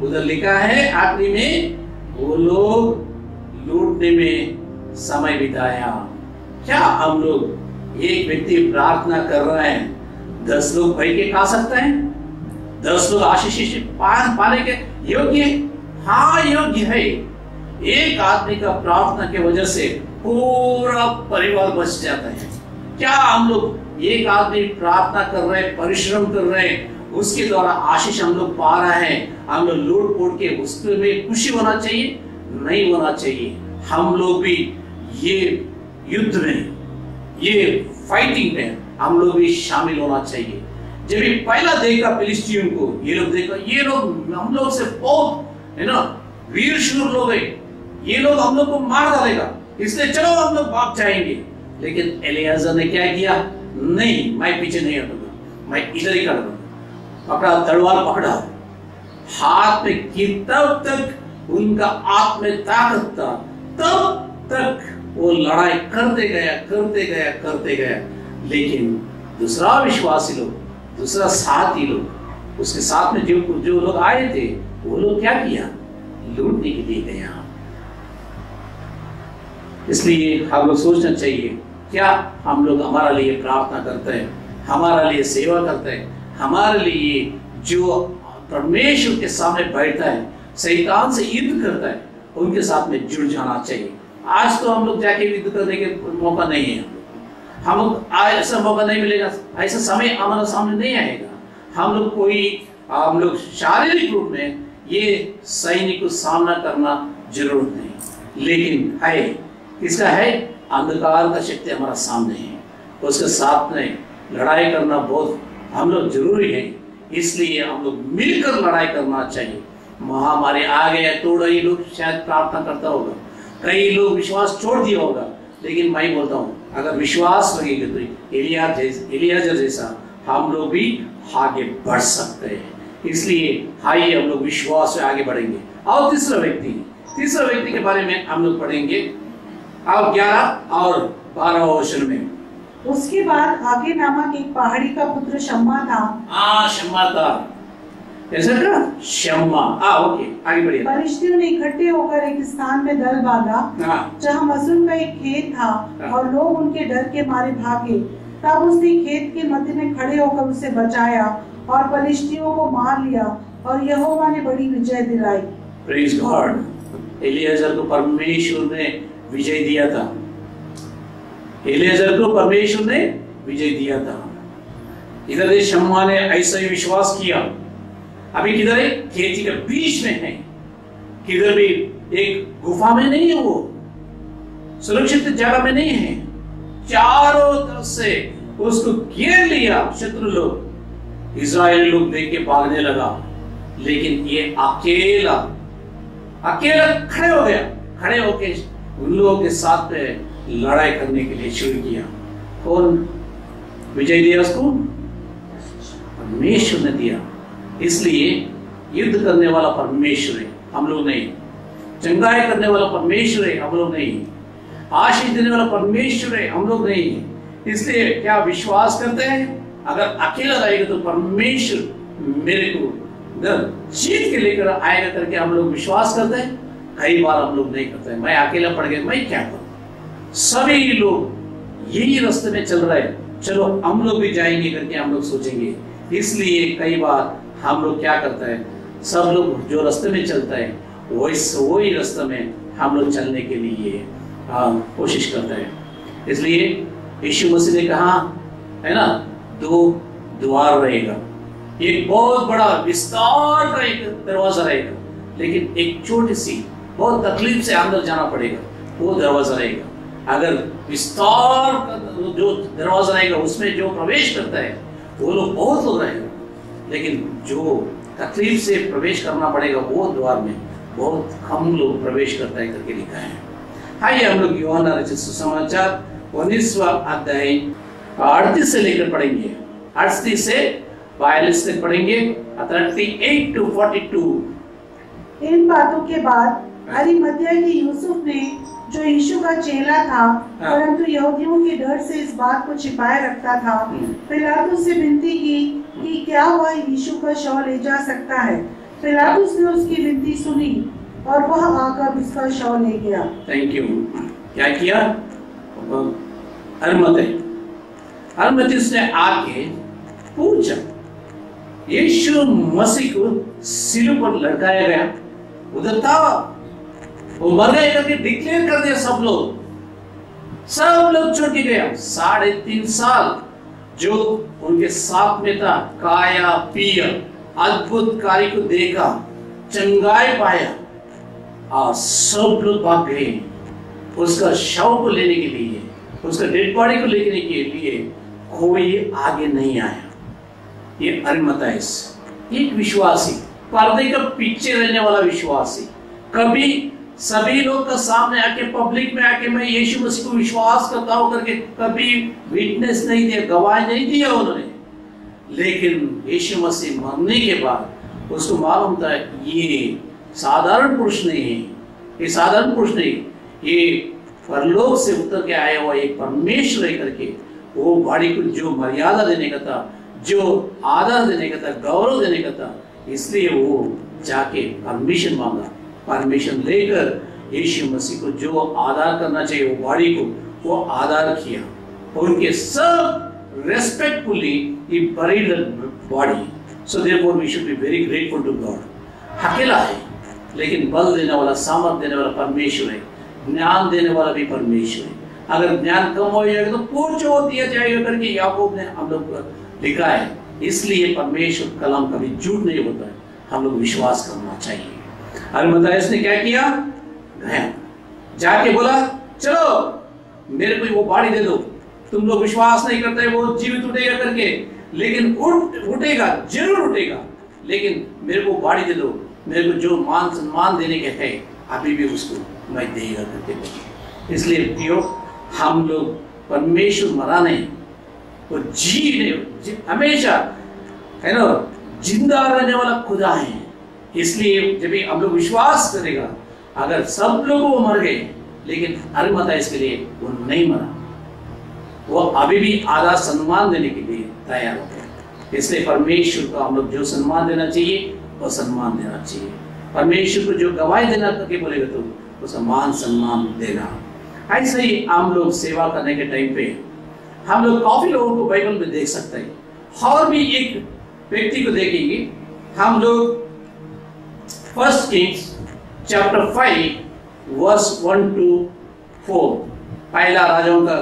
उधर लिखा है आखिरी में, वो लोग लूटने में समय बिताया। क्या हम लोग, एक व्यक्ति प्रार्थना कर रहे हैं, 10 लोग भाई के खा सकते हैं? 10 लोग आशीष पाने के योग्य? हाँ, योग्य है। एक आदमी का प्रार्थना के वजह से पूरा परिवार बच जाता है। क्या हम लोग, एक आदमी प्रार्थना कर रहे हैं, परिश्रम कर रहे हैं, उसके द्वारा आशीष हम लोग पा रहे हैं, हम लोग लूट पोट के उसमें खुशी होना चाहिए? नहीं होना चाहिए। हम लोग भी ये युद्ध में, ये फाइटिंग में हम लोग भी शामिल होना चाहिए। जब भी पहला देखा फिलिस्तीन को, ये लोग देखा, ये लोग हम लोग से बहुत है ना वीर शूर लोग हैं, ये लोग हम लोग को मार डालेगा, इसलिए चलो हम लोग भाग जाएंगे। लेकिन एलियाजर ने क्या किया? नहीं, मैं पीछे नहीं हटूंगा, मैं इधर ही खड़ा। पकड़ा, तलवार पकड़ा, हाथ में की, तब तक उनका हाथ में ताकत था, तब तक वो लड़ाई करते गया। लेकिन दूसरा विश्वासी लोग, दूसरा साथी लोग, उसके साथ में जो लोग आए थे, वो लोग क्या किया? लूटने के लिए गया। इसलिए हम लोग सोचना चाहिए, क्या हम लोग हमारे लिए प्रार्थना करते हैं, हमारे लिए सेवा करते हैं, हमारे लिए जो परमेश्वर के सामने बैठता है, शैतान से युद्ध करता है, उनके साथ में जुड़ जाना चाहिए। आज तो हम लोग जाके युद्ध करने के मौका नहीं है, हम लोग ऐसा मौका नहीं मिलेगा, ऐसा समय हमारे सामने नहीं आएगा। हम लोग शारीरिक रूप में ये सैनिक को सामना करना जरूरत नहीं, लेकिन है किसका है? अंधकार का शक्ति हमारा सामने है, उसके साथ में लड़ाई करना बहुत हम लोग जरूरी है। इसलिए हम लोग मिलकर लड़ाई करना चाहिए। महामारी आ गया, थोड़ा ही लोग शायद प्रार्थना करता होगा, कई लोग विश्वास छोड़ दिया होगा, लेकिन मैं बोलता हूँ, अगर विश्वास लगेगा तो एलियाजर जैसा हम लोग भी आगे बढ़ सकते हैं। इसलिए आइए हम लोग विश्वास से आगे बढ़ेंगे। और तीसरा व्यक्ति के बारे में हम लोग पढ़ेंगे अब 11 और 12 वचन में। उसके बाद आगे नामक एक पहाड़ी का पुत्र शम्मा था। शम्मा था, ऐसा था शम्मा। ओके, आगे बढ़िए। फलिश्तियों ने इकट्ठे होकर एक स्थान में दल बांधा, जहाँ मसूल का एक खेत था, और लोग उनके डर के मारे भागे। तब उसने खेत के मध्य में खड़े होकर उसे बचाया और फलिश्तियों को मार लिया, और यहोवा ने बड़ी विजय दिलाई। Praise God. एलियाजर को परमेश्वर ने विजय दिया था, एलियाजर को परमेश्वर ने विजय दिया था। इधर शम्मा ने ऐसा ही विश्वास किया। अभी किधर है? खेती के बीच में है, किधर भी एक गुफा में नहीं है, वो सुरक्षित जगह में नहीं है, चारों तरफ से उसको घेर लिया शत्रु लोग। इस्राएली लोग देख के भागने लगा, लेकिन ये अकेला खड़े हो गया, खड़े होके उन लोगों के साथ में लड़ाई करने के लिए शुरू किया। कौन विजय दिया उसको? परमेश्वर ने दिया। इसलिए युद्ध करने वाला परमेश्वर है, हम लोग नहीं। चंगाई करने वाला परमेश्वर है, हम लोग नहीं। आशीष देने वाला परमेश्वर है, हम लोग नहीं। इसलिए क्या विश्वास करते हैं, अगर अकेला रहेगा तो परमेश्वर मेरे को जीत के लेकर आएगा करके हम लोग विश्वास करते हैं? कई बार हम लोग नहीं करते हैं। मैं अकेला पड़ गया, मैं क्या करूं? सभी लोग यही रास्ते में चल रहे हैं, चलो हम लोग भी जाएंगे करके हम लोग सोचेंगे। इसलिए कई बार हम लोग क्या करते हैं, सब लोग जो रास्ते में चलता है वही रास्ते में हम लोग चलने के लिए कोशिश करते हैं। इसलिए यीशु मसीह ने कहा है ना, 2 द्वार रहेगा, एक बहुत बड़ा विस्तार का एक दरवाजा रहेगा, लेकिन एक छोटी सी बहुत तकलीफ से अंदर जाना पड़ेगा, वो दरवाजा रहेगा। अगर विस्तार का जो दरवाजा रहेगा उसमें जो प्रवेश करता है वो लोग बहुत लोग रहेंगे, लेकिन जो तकलीफ से प्रवेश करना पड़ेगा वो द्वार में बहुत कम लोग प्रवेश करता है करके लिखा है। आइए हम लोग यूहन्ना रचित सुसमाचार 19वां अध्याय 38 से लेकर पढ़ेंगे, 38 से 42 तक पढ़ेंगे, 38 to 42। इन बातों के बाद अरिमथिया के यूसुफ ने, जो यीशु का चेला था परंतु यहूदियों के डर से इस बात को छिपाए रखता था, पिलातुस से विनती की कि क्या वह यीशु का शव ले जा सकता है। पिलातुस ने उसकी विनती सुनी और वह आकर उसका शव ले गया। Thank you. क्या किया? अरिमथियुस ने आके पूछा, यीशु मसीह को सिलुब पर लटकाया गया, उधर था वो मर गए करके डिक्लेयर कर दिया। सब लोग छोड़ के गया। 3.5 साल जो उनके साथ में था, खाया पिया, अद्भुत कार्य को देखा, चंगाई पाया, और सब लोग भाग गए। उसका शव को लेने के लिए, उसका डेड बॉडी को लेने के लिए कोई आगे नहीं आया। ये अरिमथियुस एक विश्वासी, पर्दे का पीछे रहने वाला विश्वासी, कभी सभी लोग का सामने आके, पब्लिक में आके मैं यीशु मसीह को विश्वास करता हूं करके कभी विटनेस नहीं दिया, गवाही नहीं दिया उन्होंने। लेकिन यीशु मसीह मरने के बाद उसको मालूम था ये साधारण पुरुष नहीं है, ये साधारण पुरुष नहीं, ये परलोक से उतर के आया हुआ एक परमेश्वर है करके वो बॉडी को जो मर्यादा देने का था, जो आदर देने का था, गौरव देने का था, इसलिए वो जाके परमिशन मांगा। परमिशन लेकर यीशु मसीह को जो आदर करना चाहिए वो बॉडी को वो आदर किया। उनके सब respectfully he buried the body. So therefore we should be very grateful to God. अकेला है लेकिन बल देने वाला, सामर्थ देने वाला परमेश्वर है, ज्ञान देने वाला भी परमेश्वर है। अगर ज्ञान कम हो जाएगा तो पूछो दिया जाएगा करके याकूब ने हम लोग लिखा है। इसलिए परमेश्वर कलाम कभी झूठ नहीं होता है, हम लोग विश्वास करना चाहिए। अरिमथियुस ने क्या किया? गया जाके बोला चलो मेरे को वो बाड़ी दे दो, तुम लोग विश्वास नहीं करते वो जीवित उठेगा करके, लेकिन उठेगा, जरूर उठेगा, लेकिन मेरे को बाड़ी दे दो, मेरे को जो मान सम्मान देने के है अभी भी उसको मैं देगा करके। इसलिए प्रियो हम लोग परमेश्वर मराने वो जीने हमेशा है ना जिंदा रहने वाला खुदा है। इसलिए जब हम लोग विश्वास करेगा, अगर सब लोग वो मर गए लेकिन अरिमथियुस के लिए वो नहीं मरा, वो अभी भी आधा सम्मान देने के लिए तैयार हो गए। इसलिए परमेश्वर को हम लोग जो सम्मान देना चाहिए वो सम्मान देना चाहिए। परमेश्वर को जो गवाही देना करके बोलेगा तो वो सम्मान देना। ऐसे ही हम लोग सेवा करने के टाइम पे हम लोग काफी लोगों को बाइबल में देख सकते हैं। और भी एक व्यक्ति को देखेंगे हम लोग, 1 Kings chapter 5 verse 1 to 4, पहला राजाओं का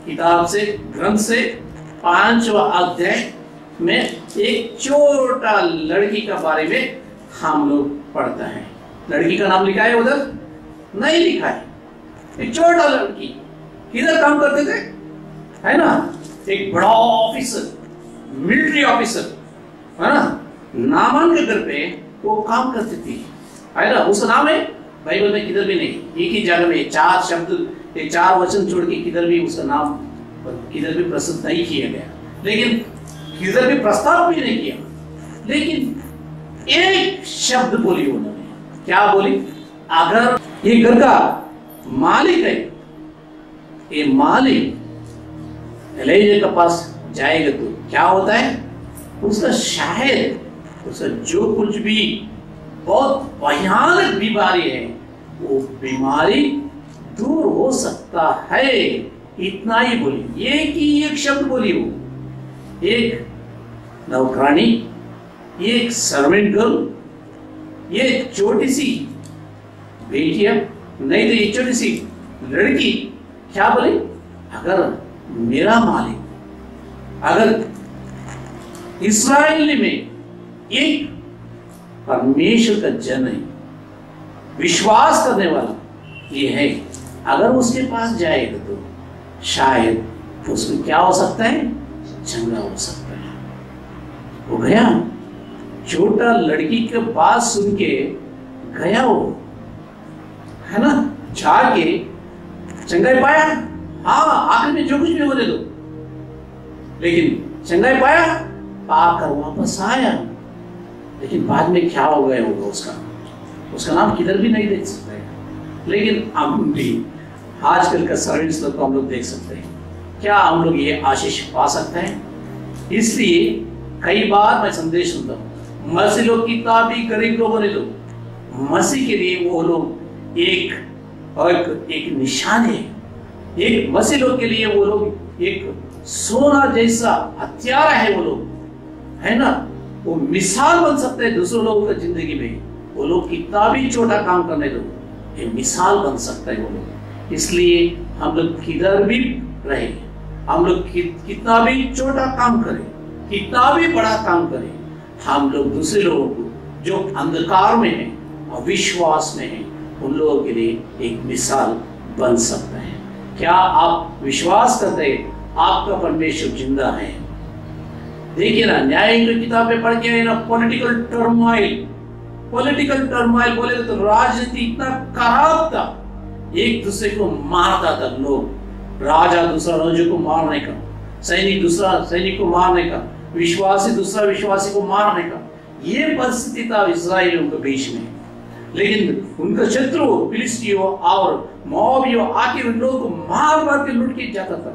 किताब से ग्रंथ से 5वां अध्याय में एक छोटा लड़की का बारे में हम लोग पढ़ते हैं। लड़की का नाम लिखा है उधर? नहीं लिखा है। एक छोटा लड़की किधर काम करते थे है ना, एक बड़ा ऑफिसर, मिलिट्री ऑफिसर है ना, नामान के घर पे वो काम करती थी है ना। उसका नाम है बाइबल में किधर भी नहीं, एक ही जगह में 4 शब्द, 4 वचन छोड़ के किधर भी उसका नाम किधर भी प्रस्तुत नहीं किया गया, लेकिन किधर भी प्रस्ताव भी नहीं किया, लेकिन एक शब्द बोली उन्होंने। क्या बोली? अगर ये घर का मालिक है, ये मालिक एलीजा के पास जाएगा तो क्या होता है, उसका शायद उसका जो कुछ भी बहुत भयानक बीमारी है वो बीमारी दूर हो सकता है। इतना ही बोली, एक शब्द बोली वो। एक नौकरानी, एक सर्वेंट गर्ल, ये छोटी सी बेटिया, नहीं तो ये छोटी सी लड़की क्या बोली? अगर मेरा मालिक, अगर इस्राएल में एक परमेश्वर का जन है, विश्वास करने वाला ये है, अगर उसके पास जाएगा तो शायद उसमें क्या हो सकता है? चंगा हो सकता है। वो गया, छोटा लड़की के बात सुन के गया वो, है ना, जाके चंगाई पाया। हाँ, आखिर में जो कुछ भी होने दो, लेकिन चंगाई पाया, पाकर वापस आया। लेकिन बाद में क्या हो गया होगा उसका नाम किधर भी नहीं देख सकते। लेकिन हम भी आजकल का सर्विस लोग को हम लोग देख सकते हैं। क्या हम लोग ये आशीष पा सकते हैं? इसलिए कई बार मैं संदेश सुनता हूँ, मसीह लोग कितना भी गरीब लोगों ने, तो मसीह के लिए वो लोग एक निशान है। एक मसीह लोग के लिए वो लोग एक सोना जैसा हथियार है। वो लोग, है ना, वो मिसाल बन सकते हैं दूसरे लोगों की जिंदगी में। वो लोग कितना भी छोटा काम करने दो, ये मिसाल बन सकता है वो लोग। इसलिए हम लोग किधर भी रहे, हम लोग कितना भी छोटा काम करें, कितना भी बड़ा काम करें, हम लोग दूसरे लोगों को जो अंधकार में है, अविश्वास में है, उन लोगों के लिए एक मिसाल बन सकता है। क्या आप विश्वास करते हैं आपका परमेश्वर जिंदा है? देखिए ना, न्याय की किताबें पढ़ के ना, पॉलिटिकल टर्मोइल बोले तो राजनीति इतना खराब था, एक दूसरे को मारता था लोग, राजा दूसरा राजा को मारने का, सैनिक दूसरा सैनिक को मारने का, विश्वासी दूसरा विश्वासी को मारने का, ये परिस्थिति था इस्राएलियों के बीच में। लेकिन उनका शत्रु फिलिस्तीयों और मोआबियों आके उन लोगों को मार मार के लूट के जाता था।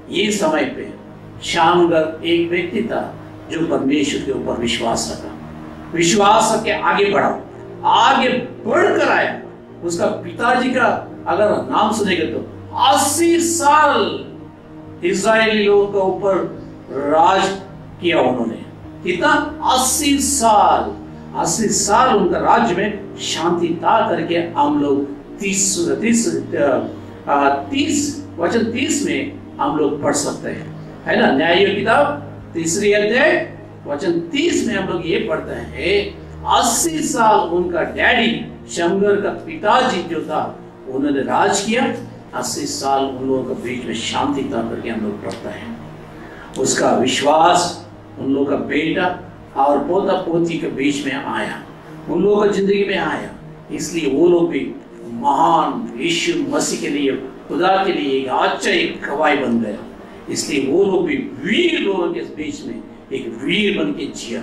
ये समय पे शामगर एक व्यक्ति था जो परमेश्वर के ऊपर विश्वास रखा, विश्वास रख के आगे बढ़ा, आगे बढ़कर आया। उसका पिताजी का अगर नाम सुनेंगे तो 80 साल इस्राएली लोगों के ऊपर राज किया उन्होंने। कितना? 80 साल। 80 साल उनका राज्य में शांति था करके हम लोग 30 में हम लोग पढ़ सकते हैं, है ना। न्यायों की किताब 3 अध्याय वचन 30 में हम लोग ये पढ़ते हैं, 80 साल उनका डैडी शमगर का पिताजी जो था उन्होंने राज किया। 80 साल उन लोगों के बीच में शांति था करके हम लोग पढ़ते हैं। उसका विश्वास उन लोगों का बेटा और पोता पोती के बीच में आया, उन लोगों की जिंदगी में आया। इसलिए वो लोग भी महान यीशु मसीह के लिए, खुदा के लिए एक गवाही बन गया। इसलिए वो लोग भी वीर लोगों के बीच में एक वीर बन के जिया।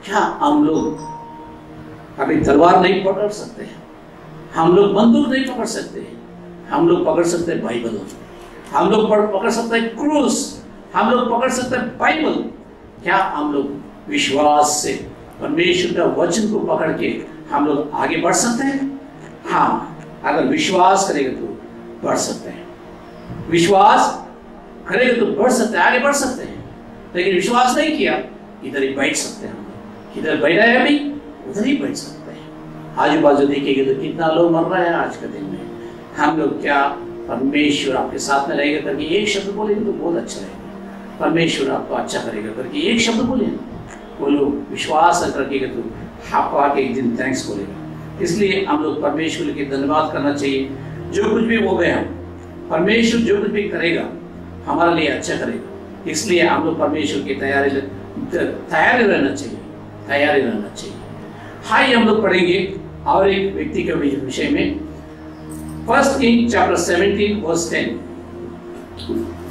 क्या हम लोग अभी तलवार नहीं पकड़ सकते हैं? हम लोग बंदूक नहीं पकड़ सकते हैं? हम लोग पकड़ सकते हैं बाइबल, हम लोग पकड़ सकते हैं क्रूस, हम लोग पकड़ सकते हैं बाइबल। क्या हम लोग विश्वास से परमेश्वर का वचन को पकड़ के हम लोग आगे बढ़ सकते हैं? हाँ, अगर विश्वास करेंगे तो बढ़ सकते हैं, विश्वास करेंगे तो बढ़ सकते हैं, आगे बढ़ सकते हैं। लेकिन विश्वास नहीं किया, इधर ही बैठ सकते हैं। किधर बैठा है अभी, उधर ही बैठ सकते हैं। आजू बाजू देखेंगे तो कितना लोग मर रहे हैं आज के दिन में। हम लोग क्या परमेश्वर आपके साथ में रहेगा करके एक शब्द बोलेंगे तो बहुत अच्छा रहेगा। परमेश्वर आपको अच्छा करेगा करके एक शब्द बोले, वो लोग विश्वास रखेगा तो आपको आके एक दिन थैंक्स बोलेगा। इसलिए हम लोग परमेश्वर के धन्यवाद करना चाहिए। जो कुछ भी हो गया, परमेश्वर जो कुछ भी करेगा हमारे लिए अच्छा करेगा। इसलिए हम लोग परमेश्वर की तैयारी रहना चाहिए, तैयारी रहना चाहिए। हाई हम लोग पढ़ेंगे और एक व्यक्ति के विषय में, 1 Kings chapter 17 verse 10।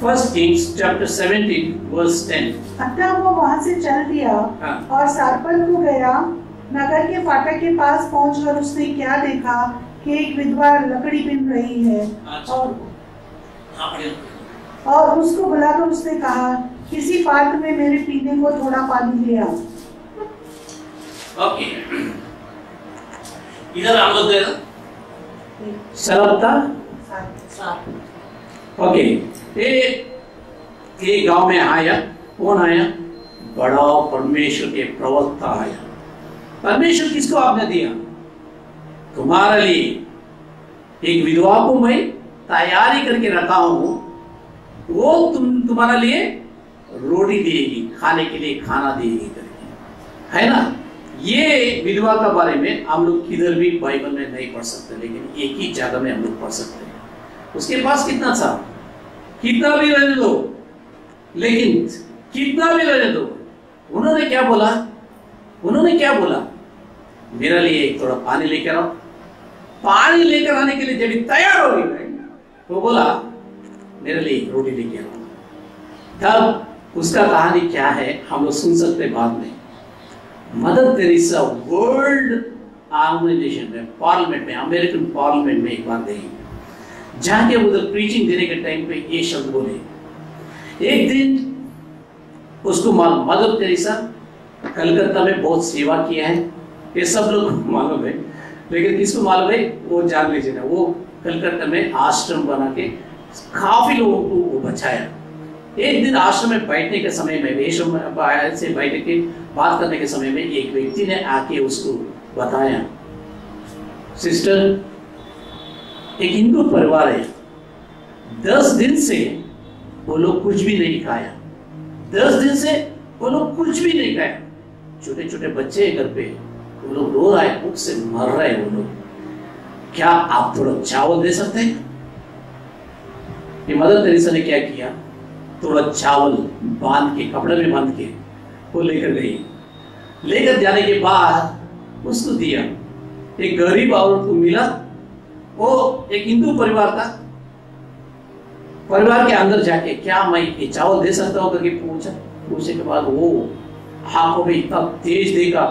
1 Kings chapter 17 verse 10। अतः वो वहां से चल दिया और सारपल को गया। नगर के फाटक के पास पहुंचकर उसने क्या देखा कि एक विधवा लकड़ी बिन रही है, और उसको बुलाकर उसने कहा, किसी पात्र में मेरे पीने को थोड़ा पानी ले आओ। ओके, इधर हम लोग सरलता। ओके, ये गांव में आया, कौन आया? बड़ा परमेश्वर के प्रवक्ता आया। परमेश्वर किसको आपने दिया? तुम्हारे लिए एक विधवा को मैं तैयारी करके रखा हूं, वो तुम्हारे लिए रोटी देगी, खाने के लिए खाना देगी करके, है ना। ये विधवा का बारे में हम लोग किधर भी बाइबल में नहीं पढ़ सकते, लेकिन एक ही जगह में हम लोग पढ़ सकते हैं। उसके पास कितना था? कितना भी रहने दो, लेकिन कितना भी रहने दो, उन्होंने क्या बोला? उन्होंने क्या बोला? मेरे लिए एक थोड़ा पानी लेकर आओ। पानी लेकर आने के लिए जब तैयार हो गई तो बोला मेरे लिए एक रोटी लेके आओ। तब उसका कहानी क्या है हम लोग सुन सकते बाद में। मदर तेरेसा वर्ल्ड ऑर्गेनाइजेशन में, पार्लियामेंट में, अमेरिकन पार्लियामेंट में एक बार गई, जहां के उधर प्रीचिंग देने के टाइम पे ये शब्द बोले। एक दिन उसको मालूम, मदर तेरेसा कलकत्ता में बहुत सेवा किया है, ये सब लोग मालूम है, लेकिन किसको मालूम है वो जान लीजिए ना। वो कलकत्ता में आश्रम बना के काफी लोगों को वो बचाया। एक दिन आश्रम में बैठने के समय में, आश्रम से बैठ के बात करने के समय में एक व्यक्ति ने आके उसको बताया, सिस्टर एक हिंदू परिवार है, 10 दिन से वो लोग कुछ भी नहीं खाया, 10 दिन से वो लोग कुछ भी नहीं खाया, छोटे छोटे बच्चे घर पे, वो लोग रो रहे हैं, भूख से मर रहे हैं वो लोग, क्या आप थोड़ा चावल दे सकते हैं? ये मदर तेरेसा ने क्या किया, थोड़ा चावल बांध के, कपड़े में बांध के वो लेकर गई। लेकर जाने के बाद उसको दिया। एक गरीब औरत को मिला, वो एक हिंदू परिवार था, परिवार के अंदर जाके क्या मैं ये चावल दे सकता हूँ करके पूछे के बाद वो आंखों में इतना तेज देखा,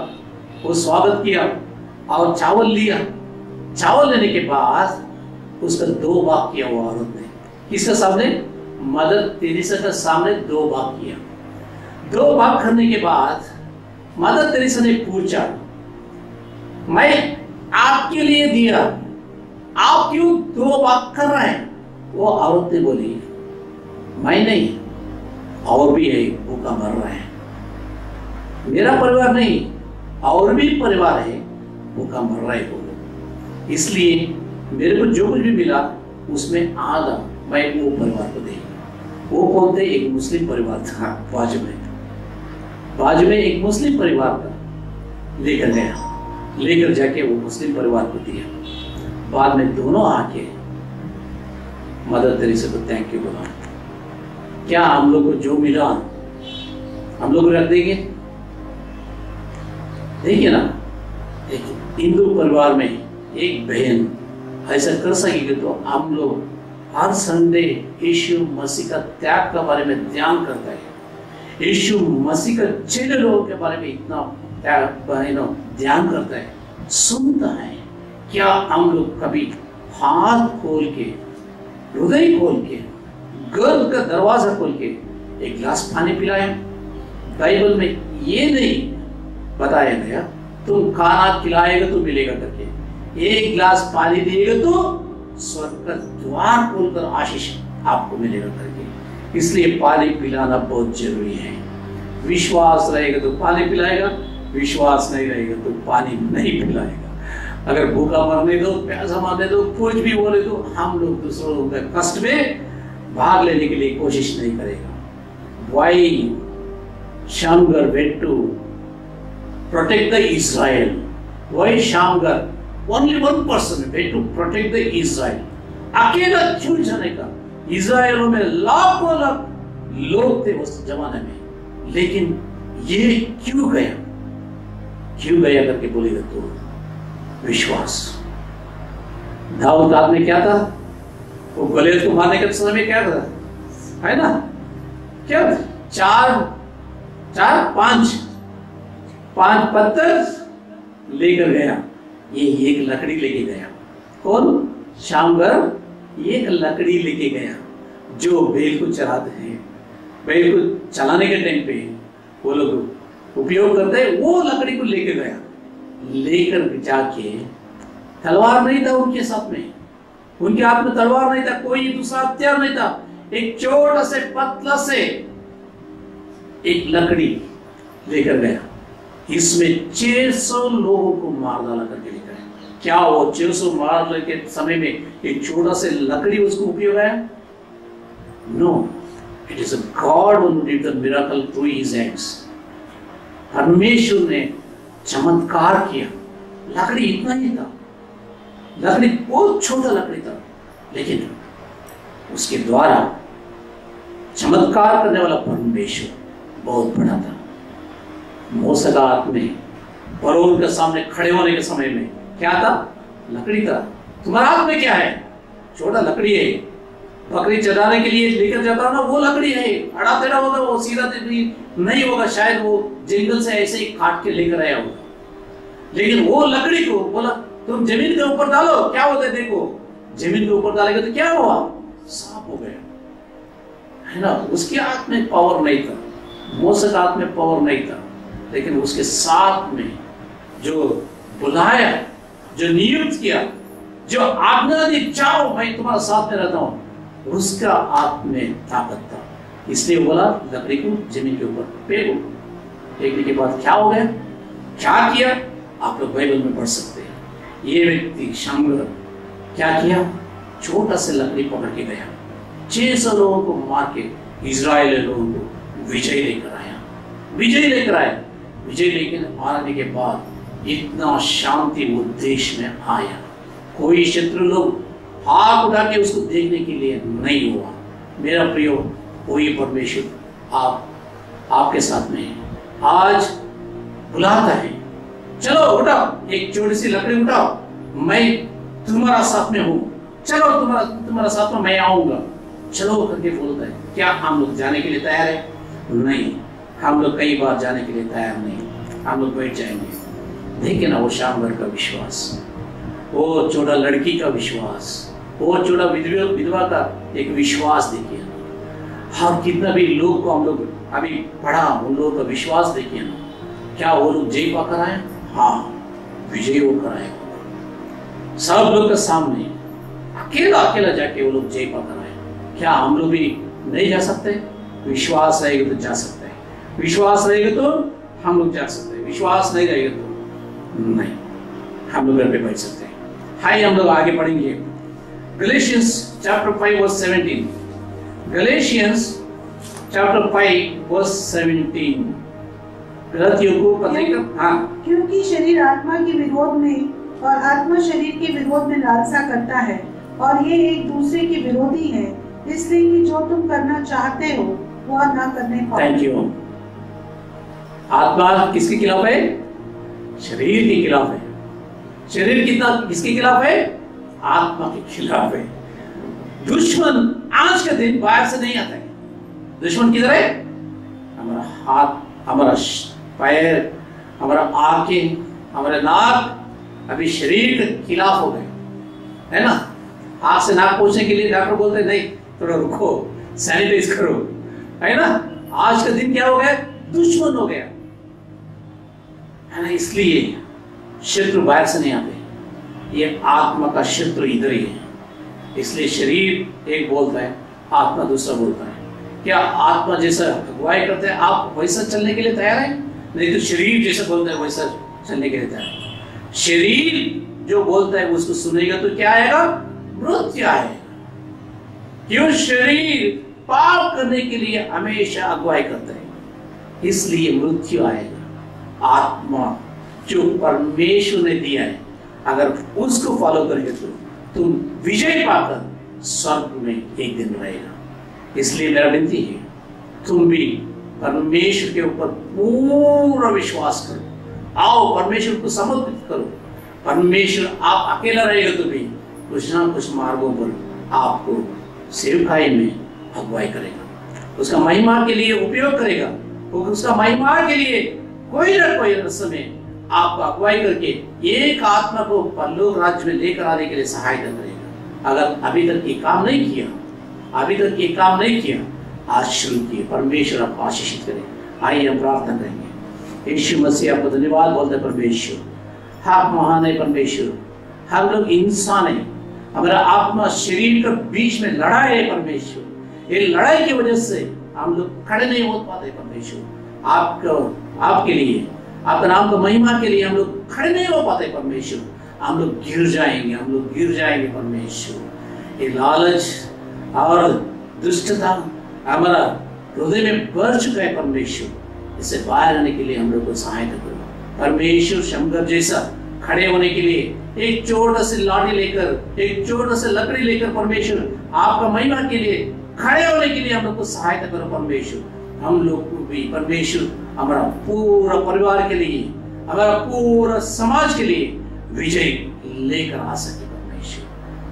वो स्वागत किया और चावल लिया। चावल लेने के बाद उसका 2 भाग किया वो औरत ने। किसके सामने? मदर तेरेसा के सामने 2 भाग किया। 2 भाग करने के बाद मदर तेरेसा ने पूछा, मैं आपके लिए दिया, आप क्यों 2 भाग कर रहे हैं? वो औरत ने बोली, मैं नहीं, और भी है भूखा मर रहा है, मेरा परिवार नहीं और भी परिवार है भूखा मर रहा है वो लोग, इसलिए मेरे को जो कुछ भी मिला उसमें आधा मैं वो परिवार को दे। वो कौन थे? एक मुस्लिम परिवार था बाजू में एक मुस्लिम परिवार था। लेकर गया, लेकर जाके वो मुस्लिम परिवार को दिया। बाद में दोनों आके मदर तेरेसा को थैंक यू बोला। क्या हम लोग को जो मिला हम लोग रख देंगे? देखिए ना, एक हिंदू परिवार में एक बहन ऐसा कर सकेगी तो हम लोग हर संडे यीशु मसीह का त्याग के बारे में ध्यान करता है, यीशु मसीह का चेले लोगों के बारे में इतना ध्यान करता है, सुनता है। क्या हम लोग कभी हाथ खोल के, हृदय खोल के, गर्भ का दरवाजा खोल के एक गिलास पानी पिलाया? बाइबल में ये नहीं बताया गया तुम खाना खिलाएगा तो मिलेगा करके, एक गिलास पानी दिएगा तो स्वर्ग का द्वार खोलकर आशीष आपको मिलेगा करके। इसलिए पानी पिलाना बहुत जरूरी है। विश्वास रहेगा तो पानी पिलाएगा, विश्वास नहीं रहेगा तो पानी नहीं पिलाएगा। अगर भूखा मरने दो, प्यासा मरने दो, कुछ भी बोले तो हम लोग दूसरों के कष्ट में भाग लेने के लिए कोशिश नहीं करेगा। Why Shamgar went to protect the Israel? Why Shamgar? Only one person went to protect the Israel. अकेला क्यों जाने का? इज़राइल में लाखों लाख लोग थे उस जमाने में, लेकिन ये क्यों गया? क्यों गया करके बोलेगा तो विश्वास। दाऊद आदमी क्या था? वो गलीत को मारने के समय में क्या था? है ना, क्या 5 पत्थर लेकर गया, ये एक लकड़ी लेके गया। कौन? शामगर एक लकड़ी लेके गया। जो बैल को चलाते हैं, बैल को चलाने के टाइम पे वो लोग उपयोग करते हैं, वो लकड़ी को लेके गया। लेकर जाके, तलवार नहीं था उनके साथ में, उनके हाथ में तलवार नहीं था, कोई दूसरा हथियार नहीं था, एक छोटा से पतला से एक लकड़ी लेकर गया। इसमें 600 लोगों को मार डाला करके लेकर आया। क्या वो 600 मारने के समय में एक छोटा से लकड़ी उसको उपयोग आया? No, it is a God who did the miracle through his hands. परमेश्वर ने चमत्कार किया। लकड़ी इतना ही था, लकड़ी बहुत छोटा लकड़ी था, लेकिन उसके द्वारा चमत्कार करने वाला परमेश्वर बहुत बड़ा था। मूसा का हाथ में फरोन के सामने खड़े होने के समय में क्या था? लकड़ी था। तुम्हारा हाथ में क्या है? छोटा लकड़ी है। बकरी चराने के लिए लेकर जाता ना, वो लकड़ी है। अड़ा टेढ़ा होगा, वो सीधा नहीं होगा, शायद वो जंगल से ऐसे ही काट के लेकर आया होगा। लेकिन वो लकड़ी को बोला तुम जमीन के ऊपर डालो, क्या होता है देखो। जमीन के ऊपर डालेगा तो क्या हुआ? साफ हो गया, है ना। उसके हाथ में पावर नहीं था, मूसा के हाथ में पावर नहीं था, लेकिन उसके साथ में जो बुलाया, जो नियुक्त किया, जो आज्ञा दी, जाओ मैं तुम्हारा साथ में रहता हूं, उसका हाथ में ताकत था। इसलिए बोला लकड़ी को जमीन के ऊपर फेंको। फेंकने के बाद क्या हो गया, क्या किया, आप लोग बाइबल में पढ़ सकते हैं। ये व्यक्ति शमगर क्या किया, छोटा सा लकड़ी पकड़ के गया, 600 लोगों को मार के इजराइली लोगों को विजय लेकर आया। विजय लेकर आया। विजय लेकर आने के बाद इतना शांति वो देश में आया, कोई शत्रु लोग हाथ उठा के उसको देखने के लिए नहीं हुआ। मेरा प्रिय, वही परमेश्वर आपके साथ में है। आज बुलाता है, चलो उठाओ, एक छोटी सी लकड़ी उठाओ, मैं तुम्हारा साथ में हूं, चलो तुम्हारा साथ में मैं आऊंगा, चलो करके बोलता है। क्या हम लोग जाने के लिए तैयार है? नहीं, हम लोग कई बार जाने के लिए तैयार नहीं, हम लोग बैठ जाएंगे। देखिए ना वो शामगर का विश्वास, वो छोटा लड़की का विश्वास, वो छोटा विधवा का एक विश्वास देखिए ना। और कितना भी लोग को हम लोग अभी पढ़ा, उन लोगों का विश्वास देखिए ना। क्या वो लोग जय पाकर आए? हाँ, विजय होकर आए। सब लोग के सामने अकेला जाके वो लोग जय पाकर आए। क्या हम लोग भी नहीं जा सकते? विश्वास रहेगा तो जा सकते हैं, विश्वास रहेगा तो हम लोग जा सकते हैं, विश्वास नहीं रहेगा तो नहीं, हम लोग घर पे बैठ सकते हैं। हाय, हम लोग आगे पढ़ेंगे Galatians chapter 5 verse 17. Galatians chapter 5 verse 17. गलतियों को पत्रिका, हाँ, क्योंकि शरीर आत्मा के विरोध में और आत्मा शरीर के विरोध में लालसा करता है, और ये एक दूसरे के विरोधी है, इसलिए कि जो तुम करना चाहते हो वह ना करने पाओ। Thank you. आत्मा किसके खिलाफ है? शरीर के खिलाफ है। शरीर किसके खिलाफ है? आत्मा के खिलाफ है। दुश्मन आज का दिन बाहर से नहीं आता है। दुश्मन किधर है? हमारा हाथ, हमारा पैर, हमारा आंखें, हमारे नाक अभी शरीर के खिलाफ हो गए, है ना। हाथ से नाक पोंछने के लिए डॉक्टर बोलते हैं नहीं, थोड़ा रुको, सैनिटाइज करो, है ना। आज का दिन क्या हो गया? दुश्मन हो गया, है ना। इसलिए शत्रु बाहर से नहीं आते, ये आत्मा का शत्रु इधर ही है। इसलिए शरीर एक बोलता है, आत्मा दूसरा बोलता है। क्या आत्मा जैसा अगुवाई करते हैं आप वैसा चलने के लिए तैयार है? नहीं तो शरीर जैसा बोलता है वैसा चलने के लिए तैयार है। शरीर जो बोलता है उसको सुनेगा तो क्या आएगा? मृत्यु आएगा। क्यों? शरीर पाप करने के लिए हमेशा अगुवाई करता है, इसलिए मृत्यु आएगा। आत्मा जो परमेश्वर ने दिया है, अगर उसको फॉलो करेंगे तो तुम विजय पाकर स्वर्ग में एक दिन रहेगा। इसलिए मेरा विनती है, तुम भी परमेश्वर के ऊपर पूरा विश्वास करो। आओ परमेश्वर को समर्पित करो। परमेश्वर आप अकेला रहेगा तो भी कुछ ना कुछ मार्गों पर आपको सेवकाई में अगुवाई करेगा, उसका महिमा के लिए उपयोग करेगा, उसका महिमा के लिए कोई ना कोई समय आपको अगुवाई करके एक आत्मा को परलोक राज्य में लेकर आने के लिए सहायता करेगा। अगर अभी तक ये काम नहीं किया, आज शुरू किए। परमेश्वर आपको आशीषित करे। आइए हम प्रार्थना करेंगे। यीशु मसीह आपको धन्यवाद बोलते परमेश्वर, आप महान है परमेश्वर। हम लोग इंसान है, हमारा आत्मा शरीर के बीच में लड़ाई है परमेश्वर। ये लड़ाई की वजह से हम लोग खड़े नहीं हो पाते परमेश्वर। आपके लिए, आपका नाम का महिमा के लिए हम लोग खड़े नहीं हो पाते परमेश्वर। हम लोग गिर जाएंगे परमेश्वर। ये लालच और दुष्टता हमारा हृदय में भर चुका है परमेश्वर। इससे बाहर आने के लिए हम लोग को सहायता करो परमेश्वर। शमगर जैसा खड़े होने के लिए एक छोटा सी लाठी लेकर, एक छोटा सा लकड़ी लेकर परमेश्वर आपका महिमा के लिए खड़े होने के लिए हम लोग को सहायता करो परमेश्वर। हम लोग को भी परमेश्वर हमारा पूरा परिवार के लिए, हमारा पूरा समाज के लिए विजय लेकर आ सके परमेश्वर।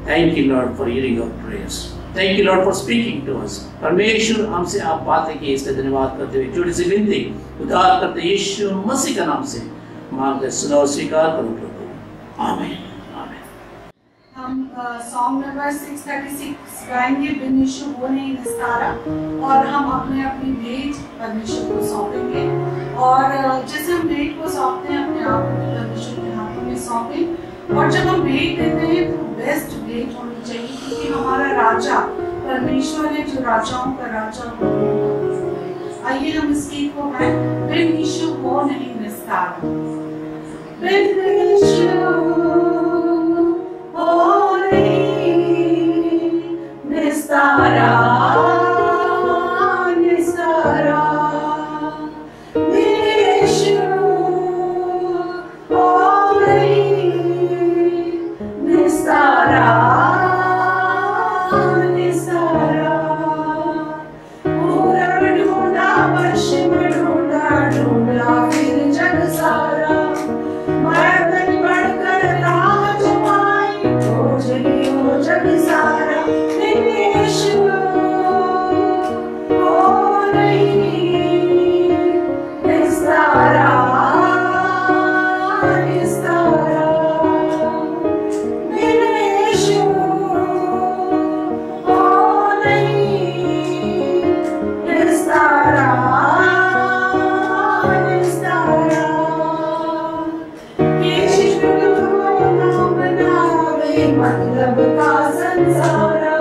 Thank you Lord for hearing our prayers. Thank you Lord for speaking to us. परमेश्वर हमसे आप बातें की, इसलिए धन्यवाद करते हुए छोटी सी विनती उद्धार करते यीशु मसीह का नाम से मांगते सुनो और स्वीकार करो प्रभु। आमीन। हम सॉन्ग नंबर 636 गाएंगे, बिन यीशु वो नहीं निस्तारा, और हम अपने अपनी भेंट परमेश्वर को सौंपेंगे। और जैसे हम भेंट को सौंपते हैं, अपने आप को परमेश्वर के हाथों में सौंपें। और जब हम भेंट देते हैं तो बेस्ट भेंट होनी चाहिए, क्योंकि हमारा राजा परमेश्वर है जो राजाओं का राजा है। आइए हम इस गीत को गाएं, बिन यीशु वो नहीं निस्तारा। बिन यीशु निस्तारा, निस्तारा, यीशु ओ निस्तारा, निस्तारा। पूरा ढूंढा, पश्चिम ढूंढा, ढूंढा फिर जग सारा, मर्दन बढ़कर राह जुमाई, खोज लियो जग सारा। मतलब का संसारा,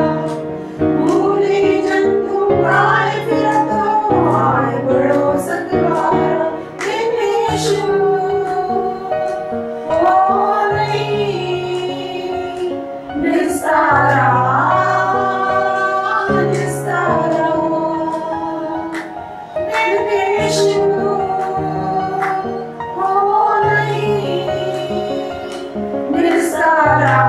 भूले जंतु गाय फिरतो, आए बड़ो सतवारा। बिन यीशु ओ नहीं निस्तारा, निस्तारा। बिन यीशु ओ नहीं निस्तारा,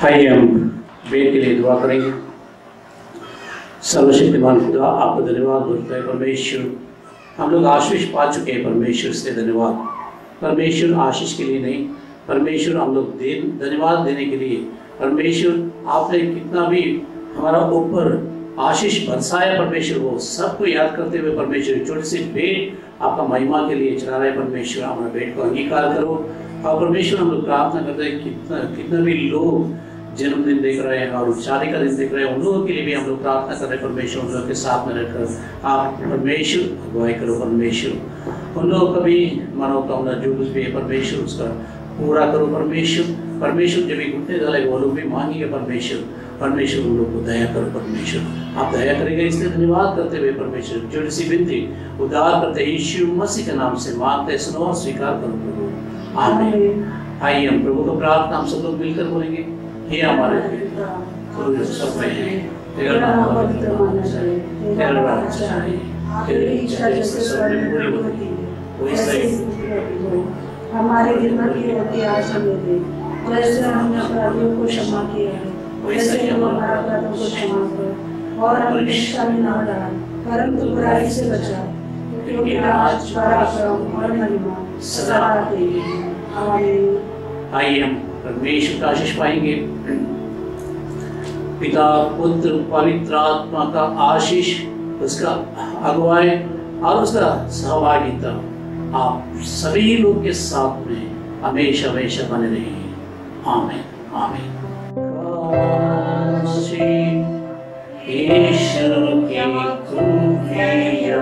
आइए हम वेद के लिए दुआ करेंगे। सर्वशक्तिमान खुदा, आपको धन्यवाद बोलते हैं परमेश्वर। हम लोग आशीष पा चुके हैं परमेश्वर से, धन्यवाद परमेश्वर। आशीष के लिए नहीं परमेश्वर, हम लोग धन्यवाद देने के लिए परमेश्वर, आपने कितना भी हमारा ऊपर आशीष बरसाया परमेश्वर, वो सबको याद करते हुए परमेश्वर छोटी सी भेंट आपका महिमा के लिए चला रहे परमेश्वर। हमारा भेंट को अंगीकार करो। और परमेश्वर हम लोग प्रार्थना करते हैं कितना भी लोग जन्मदिन देख रहे हैं और शादी का दिन देख रहे हैं, उन लोगों के लिए भी हम लोग प्रार्थना कर रहे हैं परमेश्वर। उन लोगों के साथ में रहकर आप परमेश्वर अगुवाई करो परमेश्वर। उन लोगों का भी मनोकामना जो कुछ भी है परमेश्वर उसका पूरा करो परमेश्वर। परमेश्वर जब भी घुटने डाले वो लोग भी मांगेंगे परमेश्वर। परमेश्वर उन लोग को दया करो परमेश्वर। आप दया करेंगे इसलिए धन्यवाद करते हुए परमेश्वर छोटी सी विनती उद्धार करते यीशु मसीह के नाम से मांगते, सुनो और स्वीकार करो प्रभु। आमीन। आइए हम प्रभु को प्रार्थना हम सब लोग मिलकर बोलेंगे। हे हमारे पिता जो सब में है, तेरा नाम पवित्र माना जाए, तेरा राज्य आए, तेरी इच्छा जैसे स्वर्ग में पूरी होती है वैसे ही पृथ्वी पर भी हो। हमारे दिन भर की रोटी आज हमें दे, जैसे हमने अपराधियों को क्षमा किया है वैसे ही हम हमारे अपराधों को क्षमा कर, और हमें परीक्षा में न डाल परंतु बुराई से बचा, क्योंकि राज पराक्रम और महिमा सदा तेरी है। आमीन। आइए हम परमेश्वर का आशीष पाएंगे। पिता पुत्र पवित्र आत्मा का आशीष, उसका अगुवाई और उसका सहभागिता आप सभी लोग के साथ में हमेशा हमेशा बने रहे। आमीन आमीन। यीशु की खूबियाँ